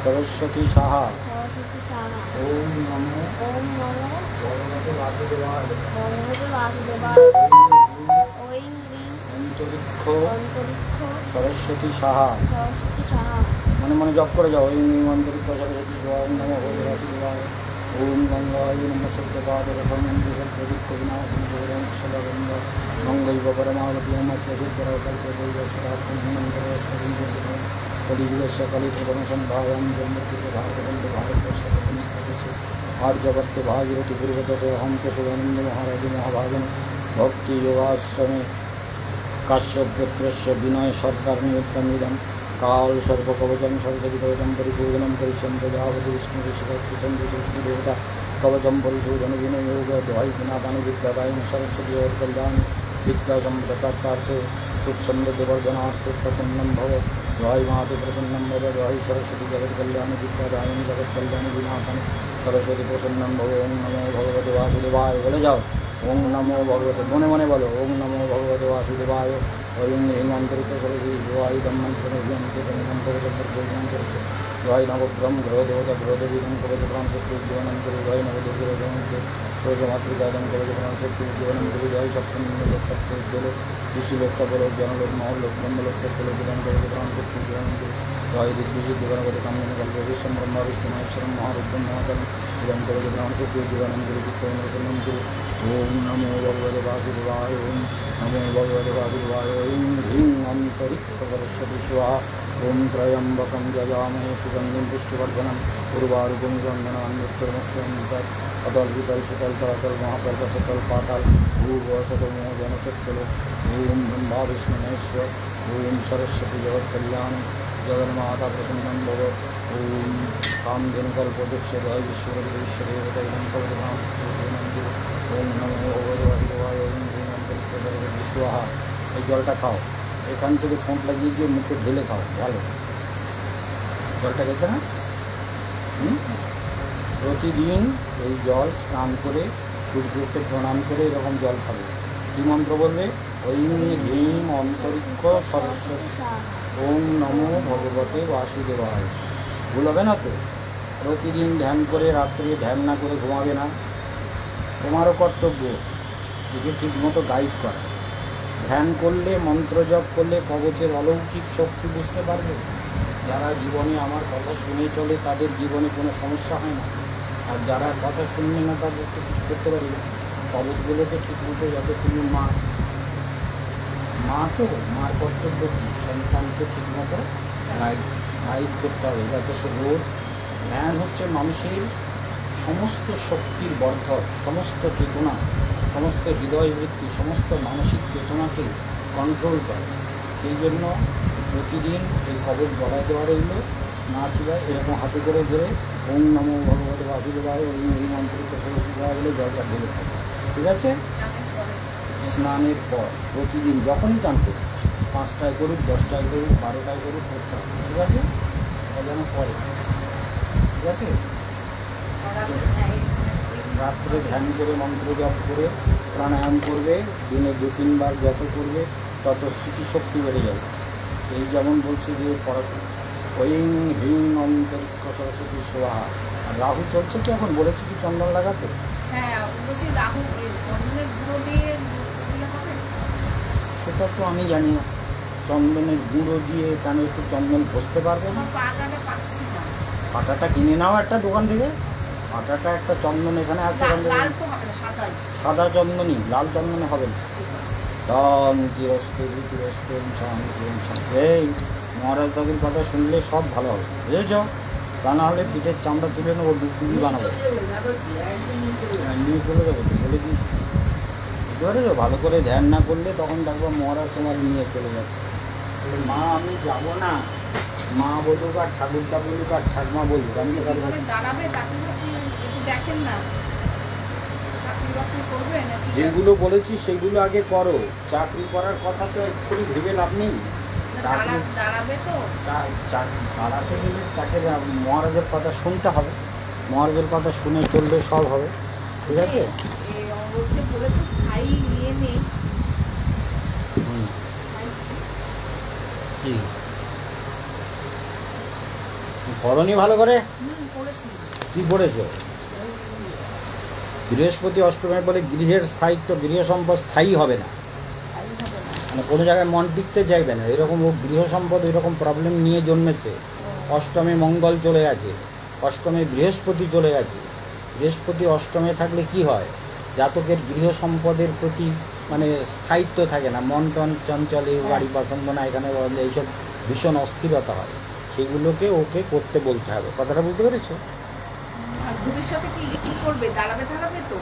सरस्वती साहा सरस्वती साहा ओम नमो भगवते वासुदेवाय भगवते वासुदेवाय ओम ह्रीं अंतरिक्ष अंतरिक्ष सरस्वती साहा सरस्वती साहा मन मन जप कर जाओ ओम ह्रीं अंतरिक्ष सरस्वती साहा ओम नमो भगवते वासुदेवाय ओम गंगाय नमः सत्यपाद रथमंदिर प्रदीप विनाशं गोरं सलगंग मंगल परमावती नमः प्रदीपरकल्प दैवश्रात्मन्मंतरस्वरिंद्र कलियुगस्य कलिप्रभवसंभायां जन्मकृत भारतबन्ध भारतवर्षस्य आर्यवर्त भागीरथी पूर्वतटे अहं केशवानंद महाराज महाभागन भक्ति योगाश्रमे काश्यपपुत्रस्य विनय सरकार नियुक्तमिदं काल सर्वकवचं सरस्वती कवचं परिशोधनं करिष्यं प्रजापति विष्णुविश्वकृतं विष्णुदेवता कवचं परिशोधन विनयोग द्वायि गुणापानि विद्यादायं सरस्वती और कल्याण विद्या संप्रदातार्थे सुखसमृद्धिवर्धनार्थे प्रसन्नं भव द्वायि माते प्रसन्नं भव द्वायि सरस्वती जगत् कल्याण विद्यादायिनी जगत् कल्याण विनाशानि सरस्वती प्रसन्नं भव ओम नमो भगवते वासुदेवाय बोले जाओ ओम नमो भगवते मने मने बोलो ओम नमो भगवते वासुदेवाय ओम ह्रीं अंतरिक्ष सरस्वती द्वायि द्वायि नवग्रह ग्रह देवता ग्रह देवी कवच प्राण शक्ति जीवनं करो द्वायि नवदुर्गं मातृगादं कवच प्राण शक्ति जीवनं करो द्वायि सप्तमी लोक सप्त ऋषि लोक बोलो ज्ञानलोक महलोक ब्रह्मलोक सत्यलोक जीवन कवच प्राण शक्ति जीवनं करो द्वायि दिग्विजय गणपति कामन कल्प विश्वं ब्रह्मा विष्णु महेश्वरं महारुद्रं महाकालं जीवन कवच प्राण शक्ति जीवनं करो चित्तवनं करो ओम नमो भगवते वासुदेवाय ओम नमो भगवते वासुदेवाय ओम ह्रीं अंतरिक्ष सरस्वती स्वाहा ओम त्र्यंबकं यजामहे सुगन्धिं पुष्टिवर्धनं उर्वारुकं गन्धनान् मृत्युर्मुक्षयं अतल वितल सुतल तलातल महापर्व सकल पाताल भूर्भुवस्सुतमो जनशक्तलो ओम ब्रह्मा विष्णु महेश्वर ओम सरस्वती जगत् कल्याण जगन्माता प्रसन्नं भव ओम कामधेनु कल्पवृक्ष ईश्वरदेवता ओम नमो भगवते वासुदेवाय ओम ह्रीं अंतरिक्ष सरस्वती स्वाहा এই জলটা খাও এখান থেকে ফোঁট লাগিয়ে দিয়ে মুখে ঢেলে খাও ভালো জলটা গেছে না প্রতিদিন এই জল স্নান করে সূর্যকে প্রণাম করে এরকম জল খাবে কি মন্ত্র বলবে ওম ह्रीं অন্তরিক্ষ সরস্বতী ওম নমো ভগবতে বাসুদেবায় ভুল হবে না তো প্রতিদিন ধ্যান করে রাত্রে ধ্যান না করে ঘুমাবে না তোমারও কর্তব্য একে ঠিকমতো গাইড করা ধ্যান করলে মন্ত্র জপ করলে কবচের অলৌকিক শক্তি বুঝতে পারবে যারা জীবনে আমার কথা শুনে চলে তাদের জীবনে কোনো সমস্যা হয় না আর যারা কথা শুনবে না তাদেরকে কিছু করতে পারবে কবচগুলোকে ঠিকমতো যাতে তুমি মা তো মার কর্তব্য কী সন্তানকে ঠিকমতো গাইড করতে হবে যাতে সে রোগ ধ্যান হচ্ছে মানুষের সমস্ত শক্তির বর্ধক সমস্ত চেতনা সমস্ত হৃদয় বৃত্তি সমস্ত মানসিক চেতনাকে কন্ট্রোল করে সেই জন্য প্রতিদিন এই কবচ গড়ায় দেওয়া রইল না ছিল এরকম হাতে করে ধরে ওম নমো ভগবতে বাসুদেবায় ওম ह्रीं अंतरिक्ष सरस्वती स्वाहा বলে জলটা ঢেলে থাকে ঠিক আছে স্নানের পর প্রতিদিন যখনই চান করুক 5টায় করুক 10টায় করুক 12টায় করুক করতে হবে ঠিক আছে যেন পরে ঠিক আছে রাত্রে ধ্যান করে মন্ত্র জপ করে প্রাণায়াম করবে দিনে 2-3 বার যত করবে তত স্মৃতিশক্তি বেড়ে যাবে এই যেমন বলছি যে পড়াশোনা ওম ह्रीं অন্তরিক্ষ সরস্বতী स्वाहा আর রাহু চলছে কি এখন বলেছি কি চন্দন লাগাতে সেটা তো আমি জানি না চন্দনের গুঁড়ো দিয়ে কেন একটু চন্দন ঘষতে পারবে না পাটাটা কিনে নাও একটা দোকান থেকে পাটাটা একটা চন্দন এখানে আছে সাদা চন্দনই লাল চন্দনে হবে না শান্তিরস্তু ভীতিরস্তু শান্তি এই মহারাজ দাদুর কথা শুনলে সব ভালো হবে বুঝেছ তা না হলে পিঠের চামড়া তুলে নেবো ডুবডুবি বানাবো নিয়ে চলে যাবো বলে দিই বুঝতে পেরেছো ভালো করে ধ্যান না করলে তখন দেখবো মহারাজ তোমার নিয়ে চলে যাচ্ছে মা আমি যাবো না মা বলুক আর ঠাকুরটা বলুক আর ঠাকমা বলুক আমি যেগুলো বলেছি সেগুলো আগে করো চাকরি করার কথা তো এক্ষুনি ভেবে লাভ নেই দাঁড়াতে গেলে তাকে মহারাজের কথা শুনতে হবে মহারাজের কথা শুনে চললে সব হবে ঠিক আছে পড়নি ভালো করে? কি পড়েছো? বৃহস্পতি অষ্টমে বলে গৃহের স্থায়িত্ব, গৃহ সম্পদ স্থায়ী হবে না, মানে কোনো জায়গায় মন টিকতে চাইবে না, এরকম ও গৃহ সম্পদ এরকম প্রবলেম নিয়ে জন্মেছে। অষ্টমে মঙ্গল চলে গেছে, অষ্টমে বৃহস্পতি চলে গেছে। বৃহস্পতি অষ্টমে থাকলে কি হয়, জাতকের গৃহ সম্পদের প্রতি মানে স্থায়িত্ব থাকে না, মন টন চঞ্চলে, বাড়ি পছন্দ না, এখানে এইসব ভীষণ অস্থিরতা হয়, সেগুলোকে ওকে করতে বলতে হবে। কথাটা বুঝতে পেরেছো? ভবিষ্যতে কি করবে? দাঁড়াবে তো?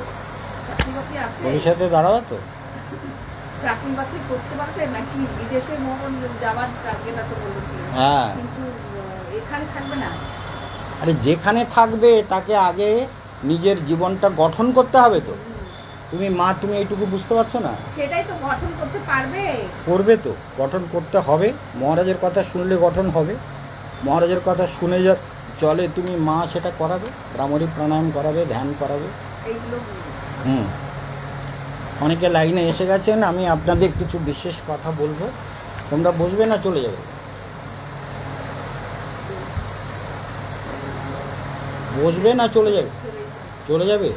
চাকরি বাকরি আছে? ভবিষ্যতে দাঁড়াবে তো? চাকরি বাকরি করতে পারবে নাকি? বিদেশে মরণ যাওয়ার টার্গেট আছে বলেছিল, হ্যাঁ, কিন্তু এখানে থাকবে না। আরে যেখানে থাকবে তাকে আগে নিজের জীবনটা গঠন করতে হবে তো। তুমি মা, তুমি এইটুকু বুঝতে পারছো না? সেটাই তো, গঠন করতে পারবে, করবে তো, গঠন করতে হবে। মহারাজের কথা শুনলে গঠন হবে, মহারাজের কথা শুনে যা চলে তুমি মা সেটা করাবে, ভ্রামরী প্রাণায়াম করাবে, ধ্যান করাবে। এইগুলো অনেকে লাইনে এসে গেছেন, আমি আপনাদের কিছু বিশেষ কথা বলবো, তোমরা বুঝবে না চলে যাবে, বসবে না চলে যাবে, চলে যাবে।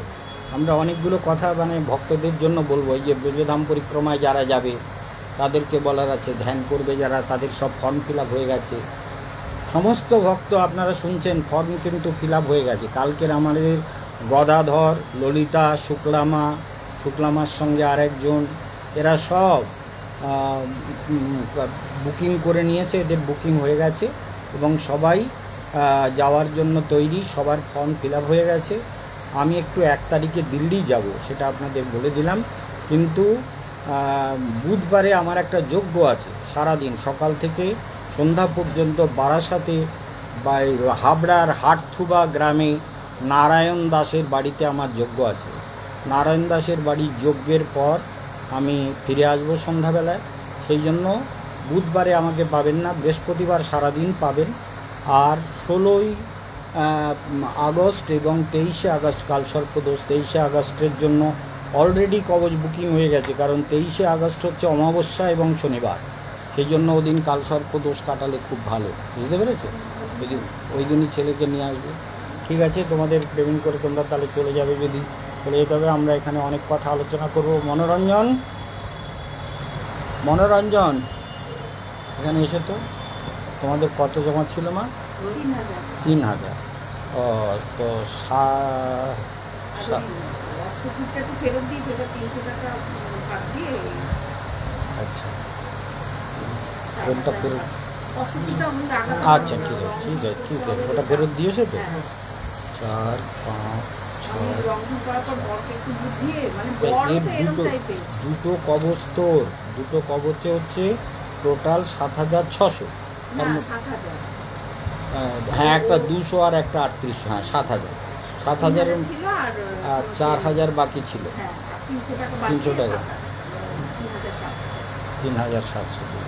আমরা অনেকগুলো কথা মানে ভক্তদের জন্য বলবো, এই যে ব্রজধাম পরিক্রমায় যারা যাবে তাদেরকে বলার আছে, ধ্যান করবে যারা, তাদের সব ফর্ম ফিল আপ হয়ে গেছে। সমস্ত ভক্ত আপনারা শুনছেন, ফর্ম কিন্তু ফিল আপ হয়ে গেছে। কালকের আমাদের গদাধর, ললিতা, শুক্লামার সঙ্গে আরেকজন, এরা সব বুকিং করে নিয়েছে, এদের বুকিং হয়ে গেছে এবং সবাই যাওয়ার জন্য তৈরি, সবার ফর্ম ফিল আপ হয়ে গেছে। আমি একটু 1 তারিখে দিল্লি যাব, সেটা আপনাদের বলে দিলাম, কিন্তু বুধবারে আমার একটা যজ্ঞ আছে, সারাদিন সকাল থেকে সন্ধ্যা পর্যন্ত বারাসাতে বা হাবড়ার হাটথুবা গ্রামে নারায়ণ দাসের বাড়িতে আমার যজ্ঞ আছে। নারায়ণ দাসের বাড়ির যজ্ঞের পর আমি ফিরে আসবো সন্ধ্যাবেলায়, সেই জন্য বুধবারে আমাকে পাবেন না, বৃহস্পতিবার সারাদিন পাবেন। আর 16ই আগস্ট এবং 23শে আগস্ট কালসর্পদোষ, 23শে আগস্টের জন্য অলরেডি কবচ বুকিং হয়ে গেছে, কারণ 23শে আগস্ট হচ্ছে অমাবস্যা এবং শনিবার, সেই জন্য ওদিন কালসর্পদোষ কাটালে খুব ভালো, বুঝতে পেরেছো? ওই দিনই ছেলেকে নিয়ে আসবে। ঠিক আছে, তোমাদের পেমেন্ট করে তোমরা তাহলে চলে যাবে, যদি চলে যেতে হবে। আমরা এখানে অনেক কথা আলোচনা করব। মনোরঞ্জন এখানে এসে তো তোমাদের কত জমা ছিল মা? 3000। ও তো আচ্ছা, কোনটা ফেরত? আচ্ছা ঠিক আছে, ওটা ফেরত দিয়েছে তো? 4, 5, 6 দুটো কবচ, তোর দুটো কবচে হচ্ছে টোটাল 7600। হ্যাঁ, একটা 200 আর একটা 3800, হ্যাঁ 7000। 7000 আর 4000 বাকি ছিল, 300 টাকা, 3700।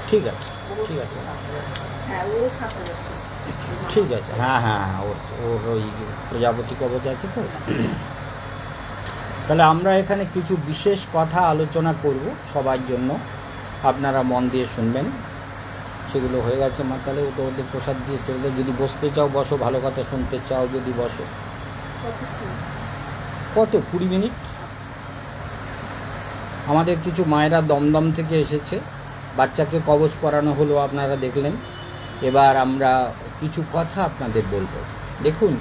ঠিক আছে, ঠিক আছে, হ্যাঁ ওর ওই প্রজাপতি কবচ আছে তো। তাহলে আমরা এখানে কিছু বিশেষ কথা আলোচনা করব সবার জন্য, আপনারা মন দিয়ে শুনবেন। সেগুলো হয়ে গেছে মা, তাহলে ও তো ওদের প্রসাদ দিয়ে চলবে। যদি বসতে চাও বসো, ভালো কথা শুনতে চাও যদি বসো। কত 20 মিনিট। আমাদের কিছু মায়েরা দমদম থেকে এসেছে, বাচ্চাকে কবচ পরানো হলো, আপনারা দেখলেন। এবার আমরা কিছু কথা আপনাদের বলবো। দেখুন,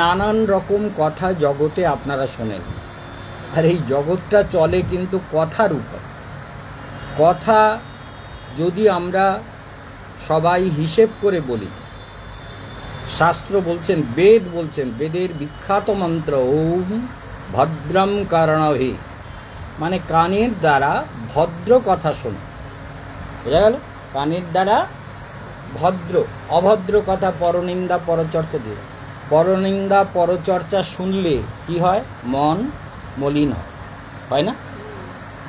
নানান রকম কথা জগতে আপনারা শোনেন, আর এই জগৎটা চলে কিন্তু কথার উপর। কথা যদি আমরা সবাই হিসেব করে বলি, শাস্ত্র বলছেন, বেদ বলছেন, বেদের বিখ্যাত মন্ত্র ওম ভদ্রম কর্ণহে, মানে কানের দ্বারা ভদ্র কথা শোনো। বোঝা গেল? কানের দ্বারা ভদ্র, অভদ্র কথা, পরনিন্দা পরচর্চা দিয়ে, পরনিন্দা পরচর্চা শুনলে কি হয়? মন মলিন হয় না?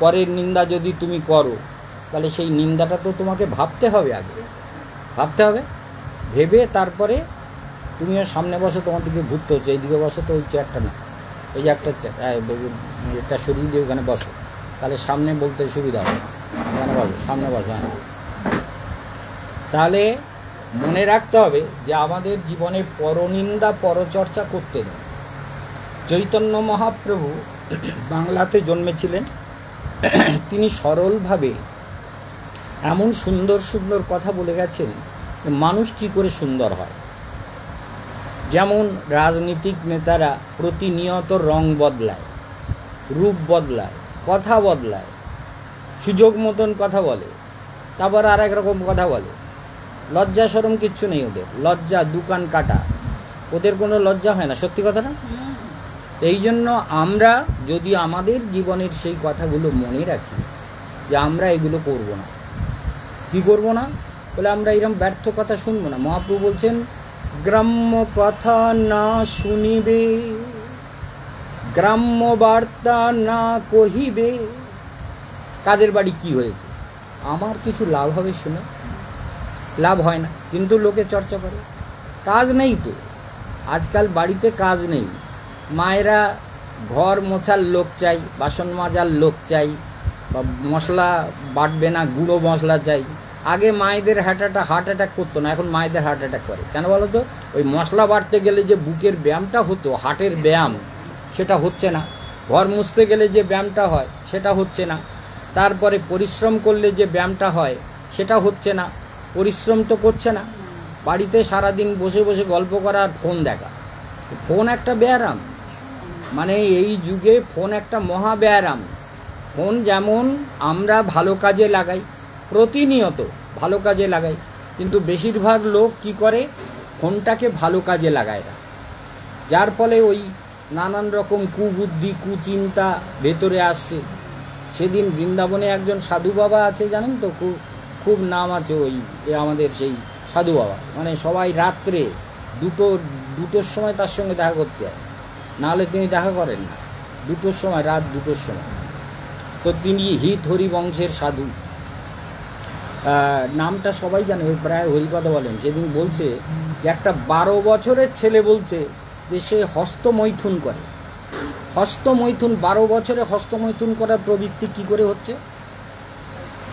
পরের নিন্দা যদি তুমি করো, তাহলে সেই নিন্দাটা তো তোমাকে ভাবতে হবে, আগে ভাবতে হবে, ভেবে তারপরে তুমিও সামনে বসো, তোমার দিকে ঘুরতে হচ্ছে, এইদিকে বসো তো, ওই চেয়ারটা না, এই যে একটা চেয়ার, এটা সরিয়ে দিয়ে ওখানে বসো, তাহলে সামনে বলতে সুবিধা হবে, এখানে বসো, সামনে বসো। হ্যাঁ, তাহলে মনে রাখতে হবে যে আমাদের জীবনে পরনিন্দা পরচর্চা করতে নেই। চৈতন্য মহাপ্রভু বাংলাতে জন্মেছিলেন, তিনি সরলভাবে এমন সুন্দর সুন্দর কথা বলে গেছেন যে মানুষ কি করে সুন্দর হয়। যেমন রাজনীতিক নেতারা প্রতিনিয়ত রং বদলায়, রূপ বদলায়, কথা বদলায়, সুযোগ মতন কথা বলে, তারপর আর এক রকম কথা বলে। লজ্জা শরম কিচ্ছু নেই ওদের, লজ্জা দোকান কাটা, ওদের কোনো লজ্জা হয় না, সত্যি কথা না? এই জন্য আমরা যদি আমাদের জীবনের সেই কথাগুলো মনে রাখি যে আমরা এগুলো করব না। কি করব না? বলে আমরা এরকম ব্যর্থ কথা শুনবো না। মহাপ্রভু বলছেন গ্রাম্য কথা না শুনিবে, গ্রাম্য বার্তা না কহিবে। কাদের বাড়ি কি হয়েছে, আমার কিছু লাভ হবে শুনে? লাভ হয় না, কিন্তু লোকে চর্চা করে। কাজ নেই তো, আজকাল বাড়িতে কাজ নেই, মায়েরা ঘর মোছার লোক চাই, বাসন মাজার লোক চাই, বা মশলা বাটবে না গুঁড়ো মশলা চাই। আগে মায়েদের হার্ট অ্যাটাক করতো না, এখন মায়েদের হার্ট অ্যাটাক করে। কেন বলো তো? ওই মশলা বাটতে গেলে যে বুকের ব্যায়ামটা হতো, হার্টের ব্যায়াম, সেটা হচ্ছে না। ঘর মুছতে গেলে যে ব্যায়ামটা হয় সেটা হচ্ছে না। তারপরে পরিশ্রম করলে যে ব্যায়ামটা হয় সেটা হচ্ছে না। পরিশ্রম তো করছে না, বাড়িতে সারাদিন বসে বসে গল্প করা আর ফোন দেখা। ফোন একটা ব্যায়াম, মানে এই যুগে ফোন একটা মহা ব্যায়াম। ফোন যেমন আমরা ভালো কাজে লাগাই, প্রতিনিয়ত ভালো কাজে লাগাই, কিন্তু বেশিরভাগ লোক কি করে, ফোনটাকে ভালো কাজে লাগায় না, যার ফলে ওই নানান রকম কুবুদ্ধি কুচিন্তা ভেতরে আসছে। সেদিন বৃন্দাবনে একজন সাধু বাবা আছে, জানেন তো, খুব নাম আছে ওই আমাদের সেই সাধু বাবা। মানে সবাই রাত্রে দুটোর সময় তার সঙ্গে দেখা করতে হয়, নাহলে তিনি দেখা করেন না। দুটোর সময়, রাত 2টোর সময়। তো তিনি হিত হরি বংশের সাধু, নামটা সবাই জানে, ওই প্রায় হরিকথা বলেন। সেদিন বলছে যে একটা 12 বছরের ছেলে বলছে যে সে হস্তমৈথুন করে। হস্তমৈথুন, 12 বছরে হস্তমৈথুন করার প্রবৃত্তি কি করে হচ্ছে?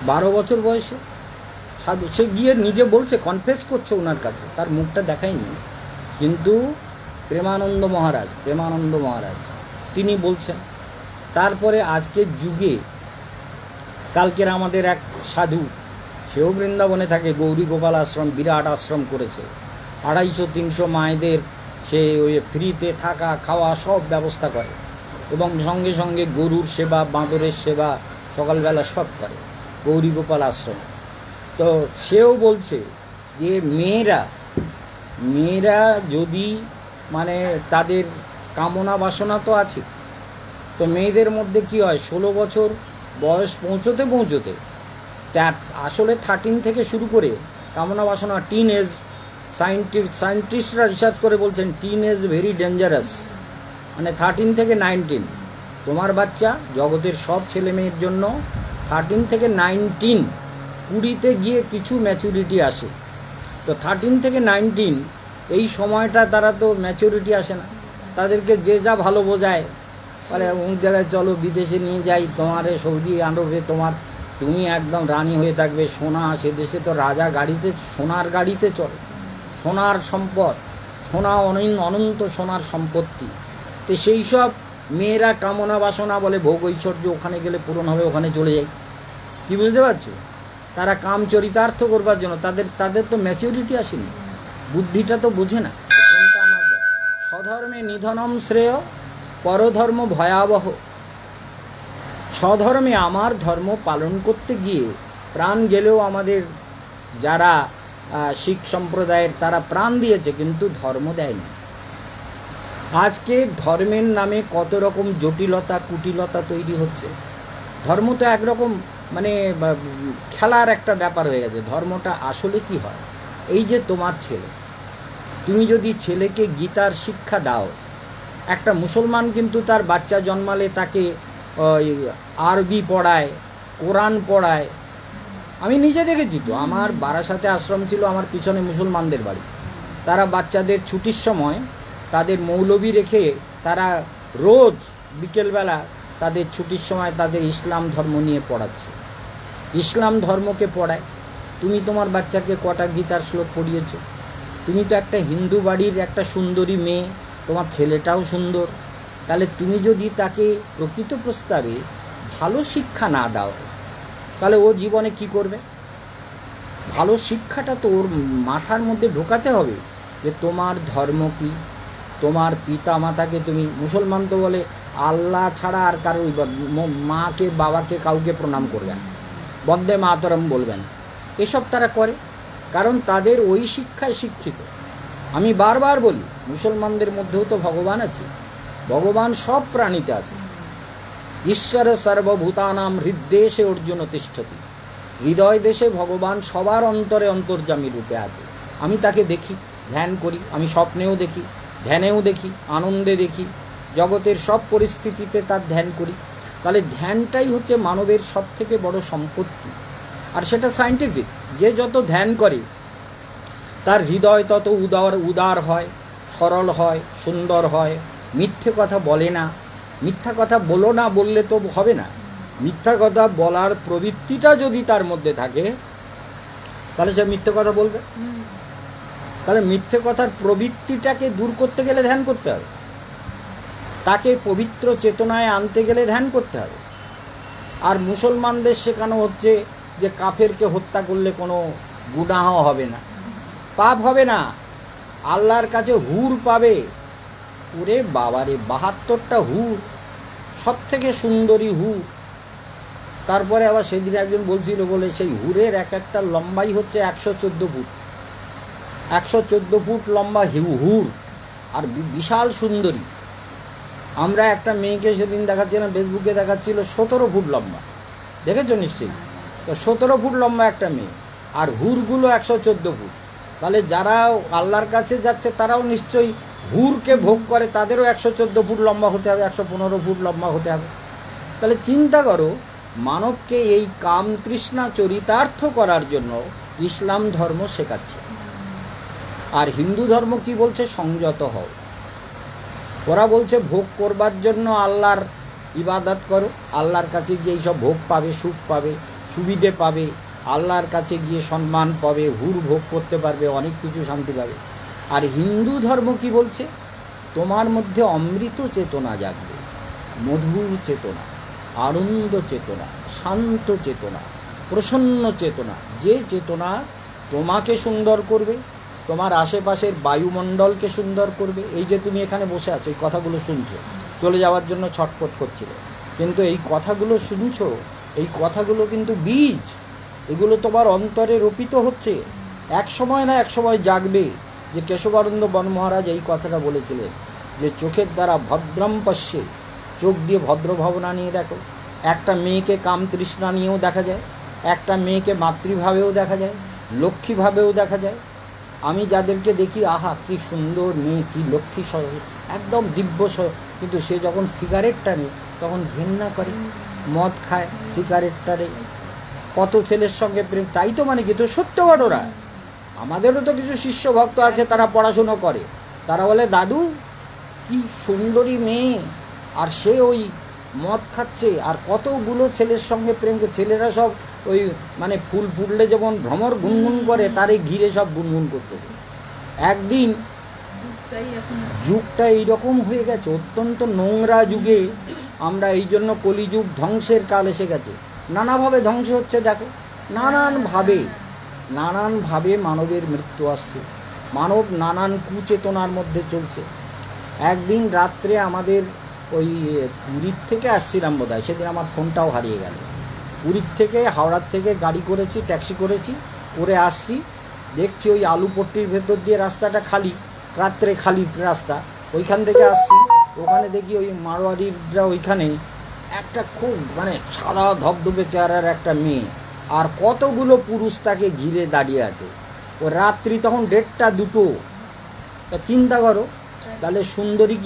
12 বছর বয়সে সাধু। সে গিয়ে নিজে বলছে, কনফেস করছে ওনার কাছে, তার মুখটা দেখায়নি, কিন্তু প্রেমানন্দ মহারাজ তিনি বলছেন। তারপরে আজকের যুগে, কালকের আমাদের এক সাধু, সেও বৃন্দাবনে থাকে, গৌরী গোপাল আশ্রম, বিরাট আশ্রম করেছে, 250-300 মায়েদের সে ওই ফ্রিতে থাকা খাওয়া সব ব্যবস্থা করে, এবং সঙ্গে সঙ্গে গরুর সেবা, বাঁদরের সেবা সকালবেলা সব করে, গৌরী গোপাল আশ্রম। তো সেও বলছে যে মেয়েরা যদি মানে তাদের কামনা বাসনা তো আছে, তো মেয়েদের মধ্যে কি হয়, 16 বছর বয়স পৌঁছতে আসলে 13 থেকে শুরু করে কামনা বাসনা, টিন এজ, সায়েন্টিস্টরা রিসার্চ করে বলছেন টিন এজ ভেরি ডেঞ্জারাস। মানে 13 থেকে 19, তোমার বাচ্চা জগতের সব ছেলে মেয়ের জন্য 13 থেকে 19, 20তে গিয়ে কিছু ম্যাচুরিটি আসে। তো 13 থেকে 19 এই সময়টা তারা তো ম্যাচুরিটি আসে না, তাদেরকে যে যা ভালো বোঝায়, বলে অমুক জায়গায় চলো, বিদেশে নিয়ে যাই, তোমার সৌদি আরবে তুমি একদম রানী হয়ে থাকবে, সোনা, সে দেশে তো রাজা গাড়িতে, সোনার গাড়িতে চলে, সোনার সম্পদ, সোনা অনন্ত সোনার সম্পত্তি। তো সেই সব মেয়েরা কামনা বাসনা বলে ভোগ ঐশ্বর্য, ওখানে গেলে পূরণ হবে, ওখানে চলে যায়। কি বুঝতে পারছো? তারা কাম চরিতার্থ করবার জন্য, তাদের তো ম্যাচিউরিটি আসেনি, বুদ্ধিটা তো বোঝে না। স্বধর্মে নিধনম শ্রেয়, পরধর্ম ভয়াবহ। স্বধর্মে আমার ধর্ম পালন করতে গিয়ে প্রাণ গেলেও আমাদের যারা শিখ সম্প্রদায়ের, তারা প্রাণ দিয়েছে, কিন্তু ধর্ম দেয়নি। আজকে ধর্মের নামে কত রকম জটিলতা কুটিলতা তৈরি হচ্ছে। ধর্ম তো একরকম মানে খেলার একটা ব্যাপার হয়ে গেছে। ধর্মটা আসলে কি হয়, এই যে তোমার ছেলে, তুমি যদি ছেলেকে গীতার শিক্ষা দাও, একটা মুসলমান কিন্তু তার বাচ্চা জন্মালে তাকে আরবি পড়ায়, কোরআন পড়ায়। আমি নিজে দেখেছি তো, আমার বারাসাতে আশ্রম ছিল, আমার পিছনে মুসলমানদের বাড়ি, তারা বাচ্চাদের ছুটির সময় তাদের মৌলবি রেখে তারা রোজ বিকেলবেলা তাদের ছুটির সময় তাদের ইসলাম ধর্ম নিয়ে পড়াচ্ছে, ইসলাম ধর্মকে পড়ায়। তুমি তোমার বাচ্চাকে কটা গীতার শ্লোক পড়িয়েছো? তুমি তো একটা হিন্দু বাড়ির একটা সুন্দরী মেয়ে, তোমার ছেলেটাও সুন্দর, তাহলে তুমি যদি তাকে প্রকৃত প্রস্তাবে ভালো শিক্ষা না দাও, তাহলে ও জীবনে কি করবে? ভালো শিক্ষাটা তো ওর মাথার মধ্যে ঢোকাতে হবে যে তোমার ধর্ম কি, তোমার পিতা মাতাকে তুমি, মুসলমান তো বলে আল্লাহ ছাড়া আর কারোর মাকে বাবাকে কাউকে প্রণাম করবেন, বন্দে মাতরম বলবেন, এসব তারা করে, কারণ তাদের ওই শিক্ষায় শিক্ষিত। আমি বারবার বলি মুসলমানদের মধ্যেও তো ভগবান আছে, ভগবান সব প্রাণীতে আছে। ঈশ্বর সর্বভূতানাম হৃদ্দেশে অর্জুন তিষ্ঠতি, হৃদয় দেশে ভগবান সবার অন্তরে অন্তর্যামী রূপে আছে। আমি তাকে দেখি, ধ্যান করি, আমি স্বপ্নেও দেখি, ধ্যানেও দেখি, আনন্দে দেখি, জগতের সব পরিস্থিতিতে তার ধ্যান করি। তাহলে ধ্যানটাই হচ্ছে মানবের সব থেকে বড় সম্পত্তি, আর সেটা সায়েন্টিফিক। যে যত ধ্যান করে তার হৃদয় তত উদার হয়, সরল হয়, সুন্দর হয়, মিথ্যে কথা বলে না। মিথ্যা কথা বলো না বললে তো হবে না, মিথ্যা কথা বলার প্রবৃত্তিটা যদি তার মধ্যে থাকে তাহলে সে মিথ্যে কথা বলবে। তাহলে মিথ্যে কথার প্রবৃত্তিটাকে দূর করতে গেলে ধ্যান করতে হবে, তাকে পবিত্র চেতনায় আনতে গেলে ধ্যান করতে হবে। আর মুসলমানদের শেখানো হচ্ছে যে কাফেরকে হত্যা করলে কোনো গুনাহ হবে না, পাপ হবে না, আল্লাহর কাছে হুর পাবে। ওরে বাবারে, 72টা হুর, সব থেকে সুন্দরী হুর। তারপরে আবার সেদিন একজন বলছিল বলে সেই হুরের এক একটা লম্বাই হচ্ছে 114 ফুট, 114 ফুট লম্বা হুর, আর বিশাল সুন্দরী। আমরা একটা মেয়েকে সেদিন দেখাচ্ছিলাম, ফেসবুকে দেখাচ্ছিল 17 ফুট লম্বা, দেখেছো নিশ্চয়ই? তো 17 ফুট লম্বা একটা মেয়ে, আর হুরগুলো 114 ফুট। তাহলে যারা আল্লাহর কাছে যাচ্ছে তারাও নিশ্চয়ই হুরকে ভোগ করে, তাদেরও 114 ফুট লম্বা হতে হবে, 115 ফুট লম্বা হতে হবে। তাহলে চিন্তা করো, মানবকে এই কাম তৃষ্ণা চরিতার্থ করার জন্য ইসলাম ধর্ম শেখাচ্ছে। আর হিন্দু ধর্ম কি বলছে? সংযত হও। ওরা বলছে ভোগ করবার জন্য আল্লাহর ইবাদত করো, আল্লাহর কাছে গিয়ে এইসব ভোগ পাবে, সুখ পাবে, সুবিধে পাবে, আল্লাহর কাছে গিয়ে সম্মান পাবে, হুর ভোগ করতে পারবে, অনেক কিছু শান্তি পাবে। আর হিন্দু ধর্ম কি বলছে? তোমার মধ্যে অমৃত চেতনা জাগবে, মধুর চেতনা, আনন্দ চেতনা, শান্ত চেতনা, প্রসন্ন চেতনা, যে চেতনা তোমাকে সুন্দর করবে, তোমার আশেপাশের বায়ুমণ্ডলকে সুন্দর করবে। এই যে তুমি এখানে বসে আছো, এই কথাগুলো শুনছো, চলে যাওয়ার জন্য ছটফট করছিলে, কিন্তু এই কথাগুলো শুনছো, এই কথাগুলো কিন্তু বীজ, এগুলো তোমার অন্তরে রোপিত হচ্ছে। এক সময় না এক সময় জাগবে। যে কেশবানন্দ বন মহারাজ এই কথাটা বলেছিলেন যে চোখের দ্বারা ভদ্রম পশ্যে, চোখ দিয়ে ভদ্র ভাবনা নিয়ে দেখো। একটা মেয়েকে কাম তৃষ্ণা নিয়েও দেখা যায়, একটা মেয়েকে মাতৃভাবেও দেখা যায়, লক্ষ্মীভাবেও দেখা যায়। আমি যাদেরকে দেখি, আহা কি সুন্দর মেয়ে, কি লক্ষ্মী, একদম দিব্য, কিন্তু সে যখন সিগারেট টানে তখন ঘৃণা করে, মদ খায়, সিগারেট টানে, কত ছেলের সঙ্গে প্রেম। তাই তো মানে কি, তো সত্য ঘটনা। আমাদেরও তো কিছু শিষ্য ভক্ত আছে, তারা পড়াশুনো করে, তারা বলে দাদু কি সুন্দরী মেয়ে, আর সে ওই মদ খাচ্ছে, আর কতগুলো ছেলের সঙ্গে প্রেম করে। ছেলেরা সব ওই মানে ফুল ফুটলে যেমন ভ্রমর গুনগুন করে, তারে ঘিরে সব গুনগুন করতে। একদিন যুগটা এইরকম হয়ে গেছে, অত্যন্ত নোংরা যুগে আমরা, এই জন্য কলিযুগ ধ্বংসের কাল এসে গেছে। নানাভাবে ধ্বংস হচ্ছে, দেখো নানানভাবে মানবের মৃত্যু আসছে, মানব নানান কুচেতনার মধ্যে চলছে। একদিন রাত্রে আমাদের ওই পুরীর থেকে আসছিলাম বোধহয়, সেদিন আমার ফোনটাও হারিয়ে গেল। পুরীর থেকে, হাওড়ার থেকে গাড়ি করেছি, ট্যাক্সি করেছি, করে আসছি, দেখছি ওই আলুপট্টির ভেতর দিয়ে রাস্তাটা খালি, রাত্রে খালি রাস্তা, ওইখান থেকে আসছি, ওখানে দেখি ওই মারোয়ারিরা ওইখানে একটা খুব মানে সাদা ধবধবে চেহারার একটা মেয়ে, আর কতগুলো পুরুষ তাকে ঘিরে দাঁড়িয়ে আছে। ও রাত্রি তখন 1:30-2, তা চিন্তা করো তাহলে সুন্দরী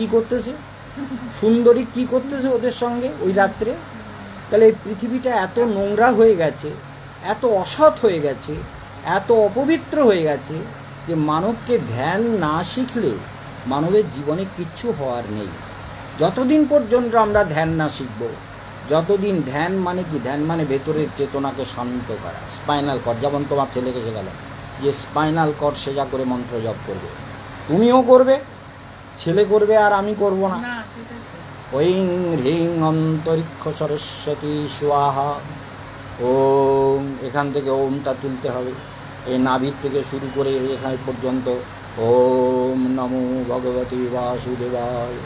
কি করতেছে ওদের সঙ্গে ওই রাত্রে। তাহলে এই পৃথিবীটা এত নোংরা হয়ে গেছে, এত অসৎ হয়ে গেছে, এত অপবিত্র হয়ে গেছে যে মানবকে ধ্যান না শিখলে মানবের জীবনে কিচ্ছু হওয়ার নেই। যতদিন পর্যন্ত আমরা ধ্যান না শিখব, যতদিন ধ্যান মানে কি, ধ্যান মানে ভেতরের চেতনাকে শান্ত করা। স্পাইনাল কর্ড, যেমন তোমার ছেলেকে শেখালাম যে স্পাইনাল কর্ড সোজা করে মন্ত্র জপ করবে, তুমিও করবে, ছেলে করবে, আর আমি করব না। না সেটাই তো। ঐং হ্রিং অন্তরিক্ষ সরস্বতী স্বাহা। ওম, এখান থেকে ওমটা তুলতে হবে, এই নাভির থেকে শুরু করে এখানে পর্যন্ত। ওম নমো ভগবতী বাসুদেবায়।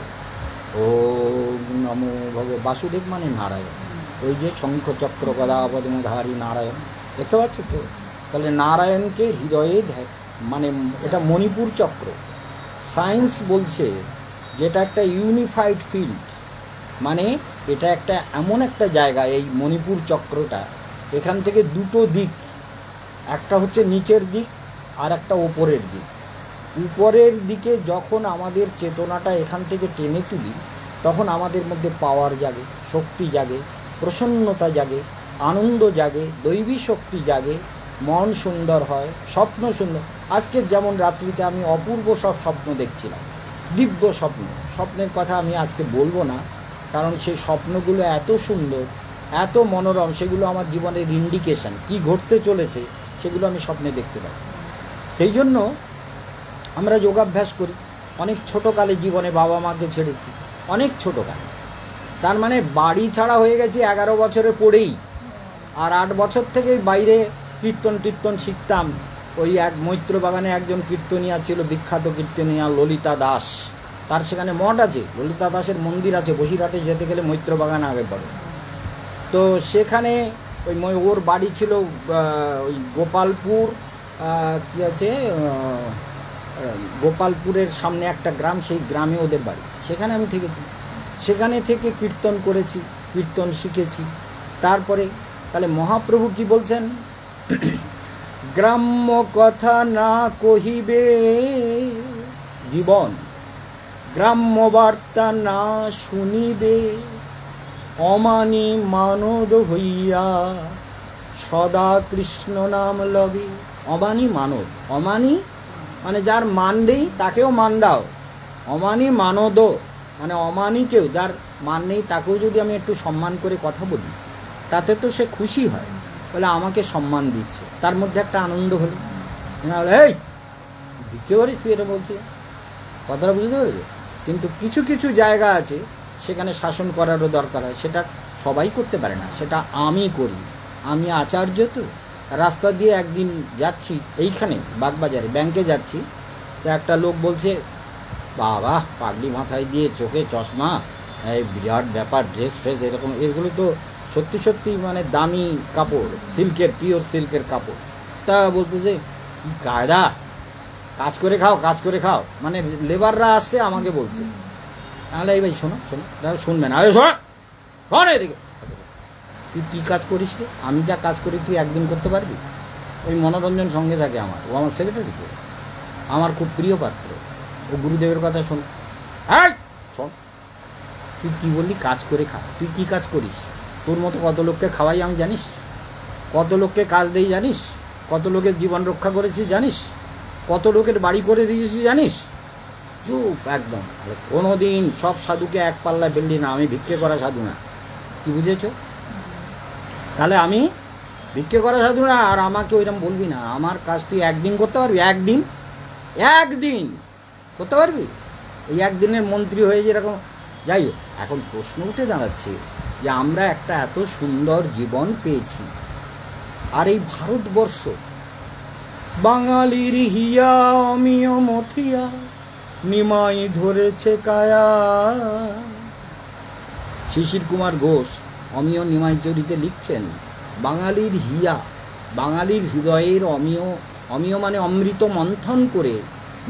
ওম নমো বাসুদেব মানে নারায়ণ, ওই যে শঙ্খ চক্র গদা পদ্মধারী নারায়ণ, দেখতে পাচ্ছ তো? তাহলে নারায়ণকে হৃদয়ে মানে এটা মণিপুর চক্র। সায়েন্স বলছে যেটা একটা ইউনিফাইড ফিল্ড, মানে এটা একটা এমন একটা জায়গা, এই মণিপুর চক্রটা, এখান থেকে দুটো দিক, একটা হচ্ছে নিচের দিক আর একটা ওপরের দিক। উপরের দিকে যখন আমাদের চেতনাটা এখান থেকে টেনে তুলি, তখন আমাদের মধ্যে পাওয়ার জাগে, শক্তি জাগে, প্রসন্নতা জাগে, আনন্দ জাগে, দৈবী শক্তি জাগে, মন সুন্দর হয়, স্বপ্ন সুন্দর। আজকে যেমন রাত্রিতে আমি অপূর্ব সব স্বপ্ন দেখছিলাম, দিব্য স্বপ্ন। স্বপ্নের কথা আমি আজকে বলবো না, কারণ সেই স্বপ্নগুলো এত সুন্দর, এত মনোরম, সেগুলো আমার জীবনের ইন্ডিকেশন, কি ঘটতে চলেছে সেগুলো আমি স্বপ্নে দেখতে পাই। সেই জন্য আমরা যোগাভ্যাস করি। অনেক ছোটোকালে জীবনে বাবা মাকে ছেড়েছি, অনেক ছোটোকালে, তার মানে বাড়ি ছাড়া হয়ে গেছি 11 বছরে পড়েই। আর 8 বছর থেকেই বাইরে কীর্তন শিখতাম। ওই এক মৈত্র বাগানে একজন কীর্তনিয়া ছিল, বিখ্যাত কীর্তনিয়া ললিতা দাস, তার সেখানে মঠ আছে, ললিতা দাসের মন্দির আছে। বসিরহাটে যেতে গেলে মৈত্র বাগান আগে পড়ে। তো সেখানে ওই ওর বাড়ি ছিল ওই গোপালপুর, কি আছে, গোপালপুরের সামনে একটা গ্রাম, সেই গ্রামে ওদের বাড়ি, সেখানে আমি থেকেছি। সেখানে থেকে কীর্তন করেছি, কীর্তন শিখেছি। তারপরে তাহলে মহাপ্রভু কি বলছেন? গ্রাম্য কথা না কহিবে জীবন, গ্রাম্য বার্তা না শুনিবে, অমানি মানদ হইয়া সদা কৃষ্ণ নাম লবে। অমানি মানদ, অমানি মানে যার মান নেই তাকেও মান দাও, অমানি মানদ মানে অমানিকেও, যার মান নেই তাকেও যদি আমি একটু সম্মান করে কথা বলি, তাতে তো সে খুশি হয়, বলে আমাকে সম্মান দিচ্ছে, তার মধ্যে একটা আনন্দ হলো। এই ভিক্ষে করিস তুই, এটা বলছি, কথাটা বুঝতে পেরেছো? কিন্তু কিছু কিছু জায়গা আছে সেখানে শাসন করারও দরকার হয়, সেটা সবাই করতে পারে না, সেটা আমি করি। আমি আচার্য, তো রাস্তা দিয়ে একদিন যাচ্ছি, এইখানে বাগবাজারে ব্যাংকে যাচ্ছি, তো একটা লোক বলছে, বাবা পাগড়ি মাথায় দিয়ে, চোখে চশমা, এই বিরাট ব্যাপার, ড্রেস ফ্রেস এরকম, এগুলো তো সত্যি সত্যি মানে দামি কাপড়, সিল্কের, পিওর সিল্কের কাপড়। তা বলতেছে কি কায়দা, কাজ করে খাও, কাজ করে খাও, মানে লেবাররা আসছে আমাকে বলছে। তাহলে এই ভাই শোনো শোনো, শুনবে না, আরে শোন এদিকে, তুই কী কাজ করিস রে? আমি যা কাজ করি তুই একদিন করতে পারবি? ওই মনোরঞ্জন সঙ্গে থাকে আমার, ও আমার সেক্রেটারি, তো আমার খুব প্রিয় পাত্র, ও গুরুদেবের কথা শোন। হ্যাঁ শোন, তুই কী বললি, কাজ করে খা, তুই কী কাজ করিস? তোর মতো কত লোককে খাওয়াই আমি জানিস, কত লোককে কাজ দেই জানিস, কত লোকের জীবন রক্ষা করেছি জানিস, কত লোকের বাড়ি করে দিয়েছি জানিস? চুপ একদম। কোনো দিন সব সাধুকে এক পাল্লায় ফেললি না, আমি ভিক্ষে করা সাধু না, কি বুঝেছ? তাহলে আমি ভিক্ষে করা সাধু না, আর আমাকে ওইরকম বলবি না। আমার কাজ তুই একদিন করতে পারবি, একদিন করতে পারবি? এই একদিনের মন্ত্রী হয়ে যেরকম। যাই হোক, এখন প্রশ্ন উঠে দাঁড়াচ্ছে যে আমরা একটা এত সুন্দর জীবন পেয়েছি, আর এই ভারতবর্ষ বাঙালির হিয়া অমিয় মথিয়া নিমাই ধরেছে কায়া। শিশির কুমার ঘোষ অমিয় নিমাই চরিতে লিখছেন, বাঙালির হিয়া, বাঙালির হৃদয়ের অমিয়, অমিয় মানে অমৃত মন্থন করে